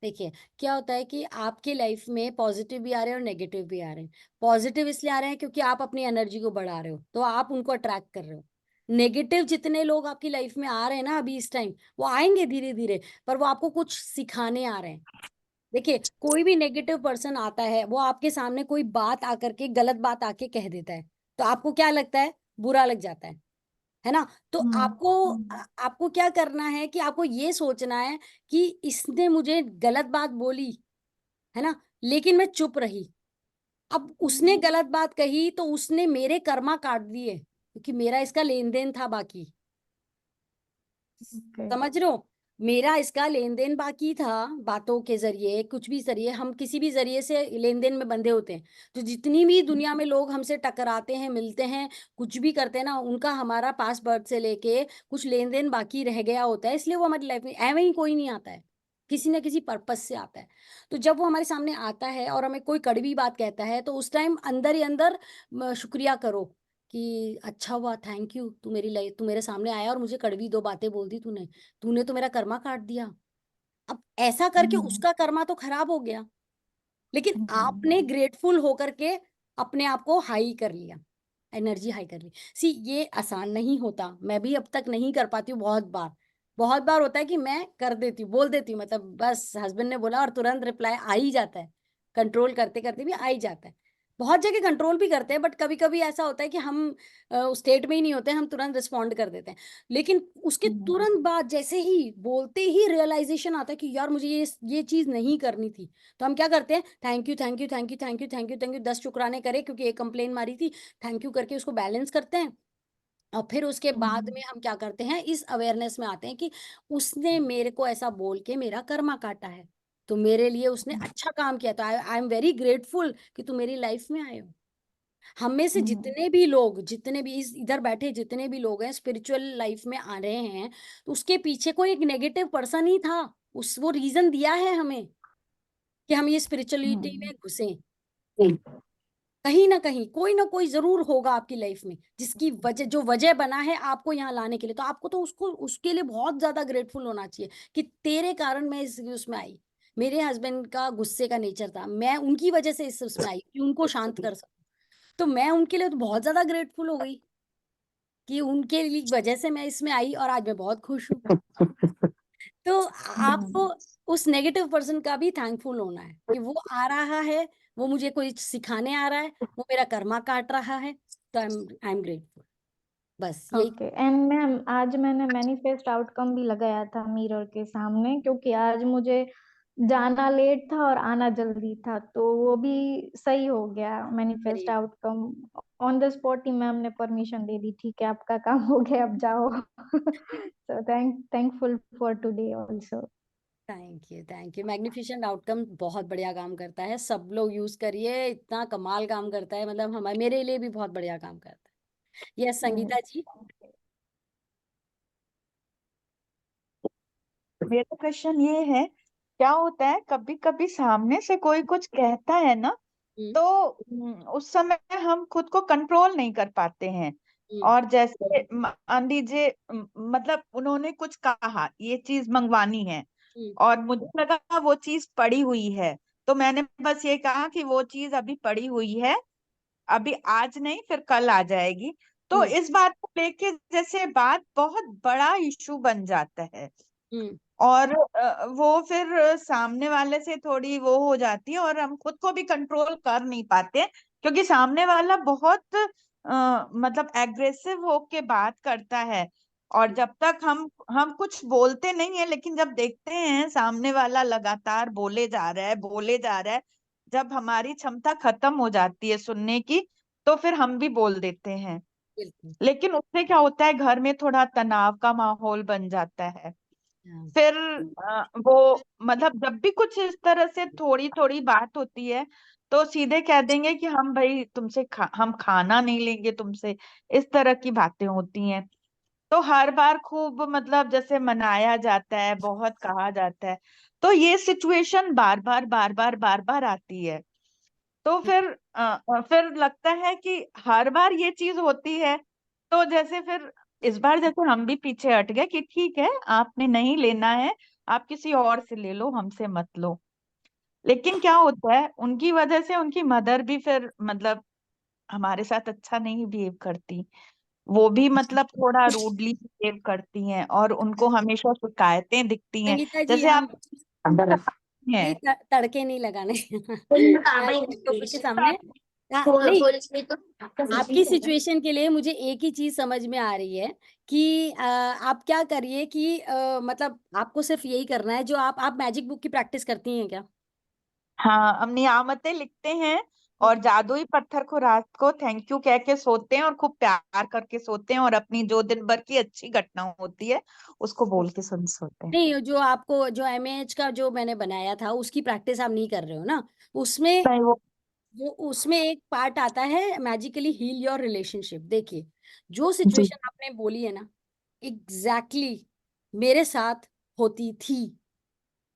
देखिए क्या होता है कि आपकी लाइफ में पॉजिटिव भी आ रहे हैं और नेगेटिव भी आ रहे हैं। पॉजिटिव इसलिए आ रहे हैं क्योंकि आप अपनी एनर्जी को बढ़ा रहे हो, तो आप उनको अट्रैक्ट कर रहे हो। नेगेटिव जितने लोग आपकी लाइफ में आ रहे हैं ना अभी इस टाइम, वो आएंगे धीरे धीरे, पर वो आपको कुछ सिखाने आ रहे हैं। देखिए कोई भी नेगेटिव पर्सन आता है, वो आपके सामने कोई बात आकर के, गलत बात आके कह देता है, तो आपको क्या लगता है, बुरा लग जाता है ना। तो आपको क्या करना है कि आपको ये सोचना है कि इसने मुझे गलत बात बोली, है ना, लेकिन मैं चुप रही। अब उसने गलत बात कही तो उसने मेरे कर्मा काट दिए, क्योंकि मेरा इसका लेन देन था बाकी। समझ रहे हो, मेरा इसका लेन देन बाकी था, बातों के जरिए, कुछ भी जरिए, हम किसी भी जरिए से लेन देन में बंधे होते हैं। तो जितनी भी दुनिया में लोग हमसे टकराते हैं, मिलते हैं, कुछ भी करते हैं ना, उनका हमारा पास बर्थ से लेके कुछ लेन देन बाकी रह गया होता है, इसलिए वो हमारी लाइफ में एवं ही कोई नहीं आता है, किसी न किसी पर्पज से आता है। तो जब वो हमारे सामने आता है और हमें कोई कड़वी बात कहता है, तो उस टाइम अंदर ही अंदर शुक्रिया करो कि अच्छा हुआ, थैंक यू, तू मेरी लाइफ, तू मेरे सामने आया और मुझे कड़वी दो बातें बोल दी तूने, तूने तो मेरा कर्मा काट दिया। अब ऐसा करके उसका कर्मा तो खराब हो गया, लेकिन आपने ग्रेटफुल होकर के अपने आप को हाई कर लिया, एनर्जी हाई कर ली। सी ये आसान नहीं होता, मैं भी अब तक नहीं कर पाती हूँ, बहुत बार होता है कि मैं कर देती हूँ, बोल देती हूँ, मतलब बस हस्बैंड ने बोला और तुरंत रिप्लाई आ ही जाता है, कंट्रोल करते करते भी आ ही जाता है। बहुत जगह कंट्रोल भी करते हैं, बट कभी कभी ऐसा होता है कि हम स्टेट में ही नहीं होते, हम तुरंत रिस्पॉन्ड कर देते हैं। लेकिन उसके तुरंत बाद जैसे ही बोलते ही रियलाइजेशन आता है कि यार मुझे ये चीज नहीं करनी थी, तो हम क्या करते हैं, thank you thank you thank you thank you thank you thank you, 10 शुक्राने करे क्योंकि एक कंप्लेन मारी थी, थैंक यू करके उसको बैलेंस करते हैं। और फिर उसके बाद में हम क्या करते हैं, इस अवेयरनेस में आते हैं कि उसने मेरे को ऐसा बोल के मेरा कर्मा काटा है, तो मेरे लिए उसने अच्छा काम किया, तो आई एम वेरी ग्रेटफुल कि तू मेरी लाइफ में आए हो। हम में से जितने भी लोग, जितने भी इस इधर बैठे जितने भी लोग हैं स्पिरिचुअल लाइफ में आ रहे हैं, तो उसके पीछे कोई एक नेगेटिव पर्सन ही था, उस वो रीजन दिया है हमें कि हम ये स्पिरिचुअलिटी में घुसे। कहीं ना कोई जरूर होगा आपकी लाइफ में, जिसकी वजह, जो वजह बना है आपको यहाँ लाने के लिए, तो आपको तो उसको, उसके लिए बहुत ज्यादा ग्रेटफुल होना चाहिए कि तेरे कारण मैं इस उसमें आई। मेरे हस्बैंड का गुस्से का नेचर था, मैं उनकी वजह से इस उसमें आई कि उनको शांत कर सकूं, तो मैं उनके लिए तो बहुत ज्यादा ग्रेटफुल हो गई कि उनके लिए वजह से मैं इसमें आई और आज मैं बहुत खुश हूँ। तो आपको उस नेगेटिव पर्सन का भी थैंकफुल होना है कि वो आ रहा है, वो मुझे कोई सिखाने आ रहा है, वो मेरा कर्मा काट रहा है, तो आई एम ग्रेटफुल। बस यही। ओके। एंड मैम आज मैंने मैनिफेस्ट आउटकम भी लगाया था मिरर के सामने, क्योंकि आज मुझे जाना लेट था और आना जल्दी था, तो वो भी सही हो गया। Manifest very outcome on the spot he ma'am ने परमिशन दे दी, ठीक है आपका काम हो गया, अब जाओ। So thankful for today also. Thank you. Magnificent outcome बहुत बढ़िया काम करता है, सब लोग यूज करिए, इतना कमाल काम करता है, मतलब हमारे मेरे लिए भी बहुत बढ़िया काम करता है। यस संगीता जी। मेरा क्वेश्चन ये है, क्या होता है कभी कभी सामने से कोई कुछ कहता है ना, हम्म, तो उस समय हम खुद को कंट्रोल नहीं कर पाते हैं। हम्म, और जैसे मान लीजिए मतलब उन्होंने कुछ कहा, ये चीज मंगवानी है, हम्म, और मुझे लगा वो चीज पड़ी हुई है, तो मैंने बस ये कहा कि वो चीज अभी पड़ी हुई है, अभी आज नहीं फिर कल आ जाएगी। तो हम्म, इस बात को लेके जैसे बात बहुत बड़ा इशू बन जाता है, हम्म, और वो फिर सामने वाले से थोड़ी वो हो जाती है, और हम खुद को भी कंट्रोल कर नहीं पाते, क्योंकि सामने वाला बहुत मतलब एग्रेसिव होके बात करता है। और जब तक हम कुछ बोलते नहीं है, लेकिन जब देखते हैं सामने वाला लगातार बोले जा रहा है, जब हमारी क्षमता खत्म हो जाती है सुनने की, तो फिर हम भी बोल देते हैं। बिल्कुल। लेकिन उससे क्या होता है, घर में थोड़ा तनाव का माहौल बन जाता है। हाँ, फिर वो मतलब जब भी कुछ इस तरह से थोड़ी थोड़ी बात होती है, तो सीधे कह देंगे कि हम भाई तुमसे हम खाना नहीं लेंगे तुमसे, इस तरह की बातें होती हैं। तो हर बार खूब मतलब जैसे मनाया जाता है, बहुत कहा जाता है, तो ये सिचुएशन बार बार आती है। तो फिर लगता है कि हर बार ये चीज होती है, तो जैसे फिर इस बार जैसे हम भी पीछे हट गए कि ठीक है, आपने नहीं लेना है, आप किसी और से ले लो, हमसे मत लो। लेकिन क्या होता है, उनकी वजह से उनकी मदर भी फिर मतलब हमारे साथ अच्छा नहीं बिहेव करती, वो भी मतलब थोड़ा रूडली बिहेव करती हैं, और उनको हमेशा शिकायतें दिखती हैं। संगीता जी जैसे हम आप नहीं हैं तड़के नहीं लगाने लोगों के सामने। नहीं, आपकी सिचुएशन के लिए मुझे एक ही चीज समझ में आ रही है कि आप क्या करिए कि मतलब आपको सिर्फ यही करना है, जो आप मैजिक बुक की प्रैक्टिस करती हैं क्या? हाँ, हम नियामतें लिखते हैं, और जादुई पत्थर को रात को थैंक यू कह के सोते हैं, और खूब प्यार करके सोते हैं, और अपनी जो दिन भर की अच्छी घटना होती है उसको बोल के सोते हैं। नहीं, जो आपको जो एमएएच का जो मैंने बनाया था उसकी प्रैक्टिस आप नहीं कर रहे हो ना, उसमें नहीं वो उसमें एक पार्ट आता है मैजिकली हील योर रिलेशनशिप। देखिए, जो जी सिचुएशन आपने बोली है ना, एग्जैक्टली मेरे साथ होती थी,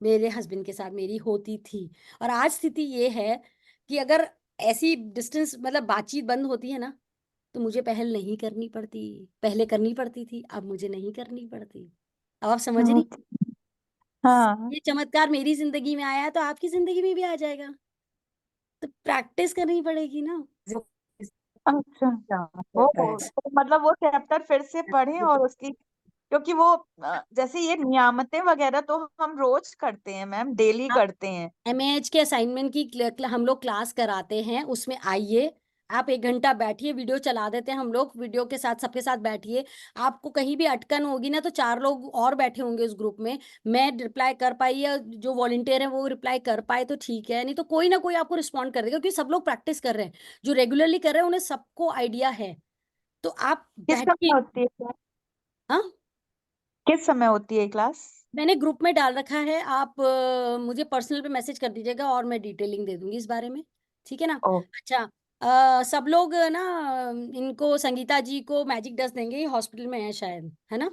मेरे हस्बैंड के साथ मेरी होती थी। और आज स्थिति ये है कि अगर ऐसी डिस्टेंस मतलब बातचीत बंद होती है ना, तो मुझे पहल नहीं करनी पड़ती, पहले करनी पड़ती थी, अब मुझे नहीं करनी पड़ती। अब आप समझ हाँ रही? हाँ। ये चमत्कार मेरी जिंदगी में आया तो आपकी जिंदगी में भी आ जाएगा, तो प्रैक्टिस करनी पड़ेगी ना। अच्छा, तो मतलब वो चैप्टर फिर से पढ़ें, और उसकी, क्योंकि वो जैसे ये नियामतें वगैरह तो हम रोज करते हैं मैम, डेली करते हैं। एमएएच के असाइनमेंट की हम लोग क्लास कराते हैं, उसमें आइए, आप 1 घंटा बैठिए, वीडियो चला देते हैं हम लोग, वीडियो के साथ सबके साथ बैठिए। आपको कहीं भी अटकन होगी ना, तो 4 लोग और बैठे होंगे उस ग्रुप में, मैं रिप्लाई कर पाई या जो वॉलंटियर है वो रिप्लाई कर पाए तो ठीक है, नहीं तो कोई ना कोई आपको रिस्पॉन्ड कर देगा, क्योंकि सब लोग प्रैक्टिस कर रहे हैं, जो रेगुलरली कर रहे हैं उन्हें सबको आइडिया है। तो आप किस बैठिए। समय होती है क्लास? हाँ, किस समय होती है क्लास? मैंने ग्रुप में डाल रखा है, आप मुझे पर्सनल पे मैसेज कर दीजिएगा और मैं डिटेलिंग दे दूंगी इस बारे में, ठीक है ना? ओ, अच्छा, सब लोग ना इनको संगीता जी को मैजिक डस्ट देंगे, ये हॉस्पिटल में है शायद, है ना?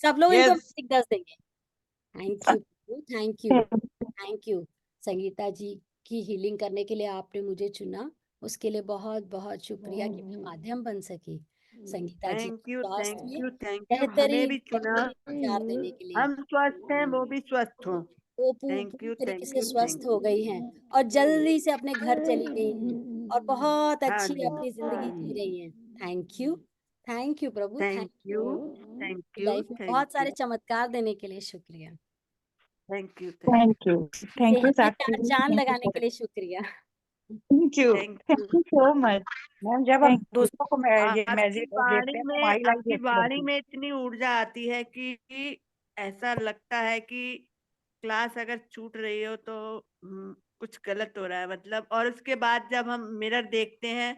सब लोग इनको यस। मैजिक डस्ट देंगे। Thank you, thank you, thank you. Sangeeta ji की हीलिंग करने के लिए आपने मुझे चुना, उसके लिए बहुत बहुत शुक्रिया कि मैं माध्यम बन सकी संगीता जी थैंक के यू, स्वास्थ्य थैंक में यू, थैंक यू, हमें भी चुना। बेहतरीन विचार देने के लिए। हम स्वस्थ हैं, वो भी स्वस्थ हो। वो थैंक पूरी यू, तरीके थैंक से यू, स्वस्थ थैंक हो यू। गई हैं और जल्दी से अपने घर चली गई हैं और बहुत हाँ अच्छी जी, अपनी हाँ जिंदगी जी जी। रही हैं। Thank you Prabhu, thank thank you, you. Thank you, life में थैंक बहुत यू, सारे चमत्कार देने के लिए शुक्रिया। Thank you, thank thank you, thank you सेहत में साक्षी 4 जी, चांद थैंक लगाने यू। के लिए शुक्रिया। Thank you so much. Ma'am जब हम थैंक यू। दूसरों को ये आपकी मैजिक देते वाणी हैं तो में हमारी लाइफ भी आपकी अच्छी वाणी बनती है। में इतनी ऊर्जा आती है कि ऐसा लगता है कि क्लास अगर छूट रही हो तो कुछ गलत हो रहा है मतलब। और उसके बाद जब हम मिरर देखते हैं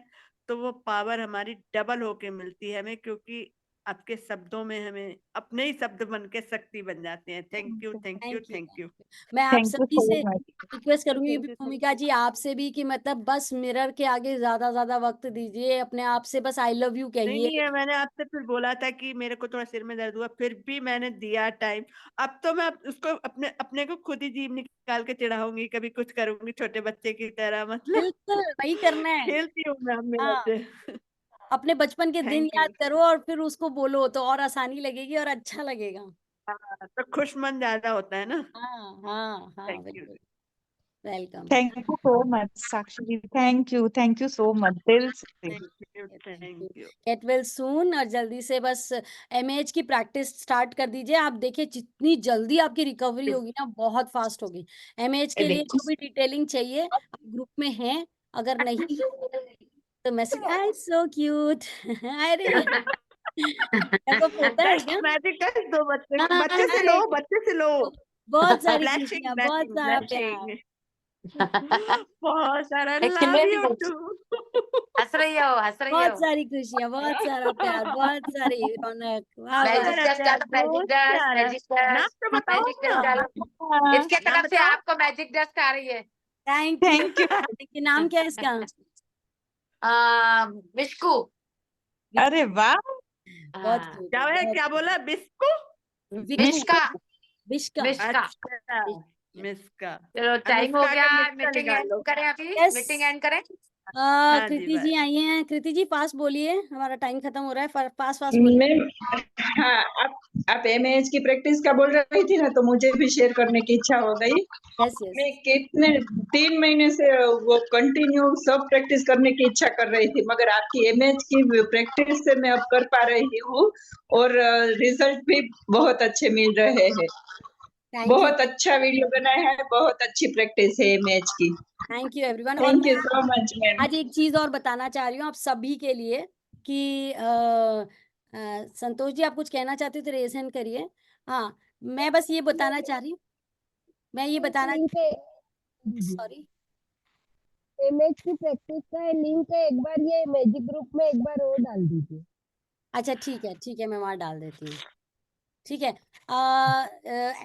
तो वो पावर हमारी डबल होके मिलती है हमें, क्योंकि आपके शब्दों में हमें अपने ही शब्द बन के शक्ति बन जाते हैं। Thank you thank you thank you. Thank you. मैं आप थैंक यू सभी सो से मच। रिक्वेस्ट करूंगी Thank you, भूमिका जी आपसे भी कि मतलब बस मिरर के आगे ज्यादा ज्यादा वक्त दीजिए, अपने आप से बस आई लव यू नहीं कहिए। नहीं है, मैंने आपसे फिर बोला था कि मेरे को थोड़ा सिर में दर्द हुआ, फिर भी मैंने दिया टाइम। अब तो मैं उसको अपने अपने को खुद ही जीभ निकाल के चिढ़ाऊंगी, कभी कुछ करूंगी छोटे बच्चे की तरह मतलब। बिल्कुल वही करना है। खेलती हूँ मैं अब मिरर हाँ, से। अपने बचपन के दिन थैंक याद यू। करो और फिर उसको बोलो तो और आसानी लगेगी और अच्छा लगेगा। हाँ, तो खुश मन ज्यादा होता है ना। हाँ हाँ हाँ, थैंक यू बिल्कुल। Welcome. Thank you so much Sakshi ji. Thank you so much दिल से। Thank you. Get well soon. और जल्दी से बस एमएच की प्रैक्टिस स्टार्ट कर दीजिए। आप देखिए जितनी जल्दी आपकी रिकवरी होगी ना बहुत फास्ट होगी। एमएच के लिए जो भी डिटेलिंग चाहिए आप ग्रुप में हैं, अगर नहीं तो मैसेज आई सो क्यूट। अरे डेवलप होता है टेस्ट क्या? मैजिक टेस्ट दो बच्चे हाँ, बच्चे से लो, अरे बच्चे से लो। बहुत सारी ब्लैशिंग खुशियां, बहुत ब्लैशिंग सारा प्यार। ब्लैशिंग। बहुत सारा लेकिन लव मैं भी यू हंस टू। रही हो, हंस रही बहुत हो। सारी खुशियां, बहुत सारा प्यार, बहुत सारी रौनक। वाह वाह। मैजिक सारा डस्ट प्यार, डालो, बहुत प्यारा। मैजिक नाम डस्ट, तो बताओ मैजिक ना। डस्ट डालो। हाँ, इसके नाम तरफ से बताओ। आपको मैजिक डस्ट आ रही है। Thank you. Thank you. देखिए नाम क्या है इसका? मिशकू। अरे वाह। बहुत हाँ, क्यूट है, क्या है, बहुत क्या बोला? बिस्कू? विक्कू। मिशका। विश्का। मिशका। अच्छा, मिस का। चलो टाइम हो अनुष्का गया, का मिस का मीटिंग निकाल एंड लो। करें अभी, यस। मीटिंग एंड करें। हाँ जी कृति बाय। जी आई हैं। कृति जी फास्ट बोलिए, हमारा टाइम खत्म हो रहा है। फास्ट फास्ट बोलिए। मैम, हाँ, आप एमएच की प्रैक्टिस का बोल रही थी ना, तो मुझे भी शेयर करने की इच्छा हो गई। Yes yes. मैं कितने 3 महीने से वो कंटिन्यू सब प्रैक्टिस करने की इच्छा कर रही थी, मगर आपकी एमएच की प्रैक्टिस से मैं अब कर पा रही हूँ और रिजल्ट भी बहुत अच्छे मिल रहे हैं। Thank you. बहुत अच्छा वीडियो बनाया है, बहुत अच्छी प्रैक्टिस है मैच की। Thank you everyone. और थैंक मैं यू सो मच मैम। आज एक चीज और बताना चाह रही हूँ आप सभी के लिए कि संतोष जी आप कुछ कहना चाहते हो तो रेज हैंड करिए। हाँ, मैं बस ये बताना चाह रही हूँ। मैं ये बताना लिंक है सॉरी। इमेज की प्रैक्टिस का लिंक है, एक बार ये मैजिक ग्रुप में एक बार और डाल दीजिए। अच्छा ठीक है, मैं वहां डाल देती हूँ। ठीक है।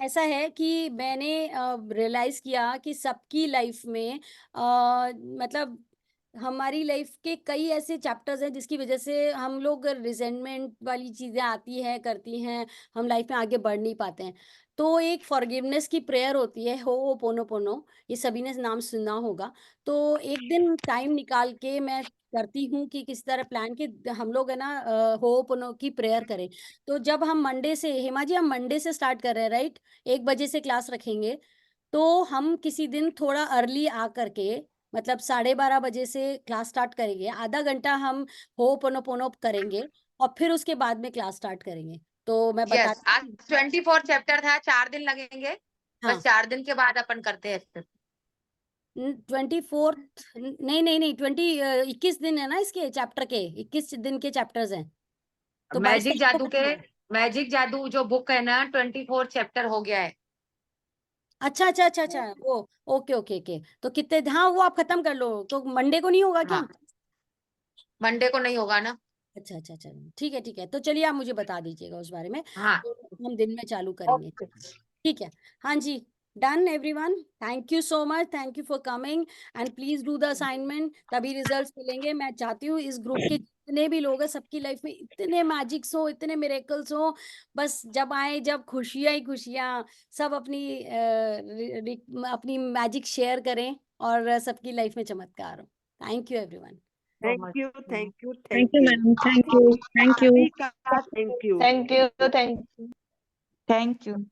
ऐसा है कि मैंने रियलाइज किया कि सबकी लाइफ में मतलब हमारी लाइफ के कई ऐसे चैप्टर्स हैं जिसकी वजह से हम लोग रिजेंटमेंट वाली चीज़ें आती हैं करती हैं, हम लाइफ में आगे बढ़ नहीं पाते हैं। तो एक फॉरगिवनेस की प्रेयर होती है, हो पोनो पोनो, ये सभी ने नाम सुना होगा। तो एक दिन टाइम निकाल के मैं करती हूँ कि किस तरह प्लान कि हम लोग है ना हो पोनो की प्रेयर करें। तो जब हम मंडे से, हेमा जी हम मंडे से स्टार्ट कर रहे हैं राइट, 1 बजे से क्लास रखेंगे। तो हम किसी दिन थोड़ा अर्ली आ करके मतलब 12:30 बजे से क्लास स्टार्ट करेंगे, आधा घंटा हम हो पोनो पोनो करेंगे और फिर उसके बाद में क्लास स्टार्ट करेंगे। तो मैं बता यस, आज 24 चैप्टर था, 4 दिन लगेंगे। हाँ बस 4 दिन के बाद अपन करते हैं फिर। 24th नहीं नहीं नहीं 21 दिन है ना इसके चैप्टर के, 21 दिन के चैप्टर्स हैं। तो 22 मैजिक तारीख को जादू के, खत्म है। मैजिक जादू जो बुक है ना 24 चैप्टर हो गया है। अच्छा वो ओके ओके ओके। तो कितने, हाँ वो आप खत्म कर लो तो मंडे को नहीं होगा क्या? हाँ, मंडे को नहीं होगा ना। अच्छा ठीक है। तो चलिए आप मुझे बता दीजिएगा उस बारे में, हाँ, तो हम दिन में चालू करेंगे। ओके। ठीक है। हाँ जी, done everyone. Thank you so much, thank you for coming and please do the assignment, तभी रिजल्ट्स मिलेंगे। मैं चाहती हूँ इस ग्रुप के जितने भी लोग हैं सबकी लाइफ में इतने मैजिक्स हो, इतने मिरेकल्स हो, बस जब आए जब खुशियां ही खुशियां, सब अपनी मैजिक शेयर करें और सबकी लाइफ में चमत्कार हो। Thank you everyone. Thank you thank you thank thank you you ma'am, thank you, thank you. सभी का thank you. Thank you. Thank you.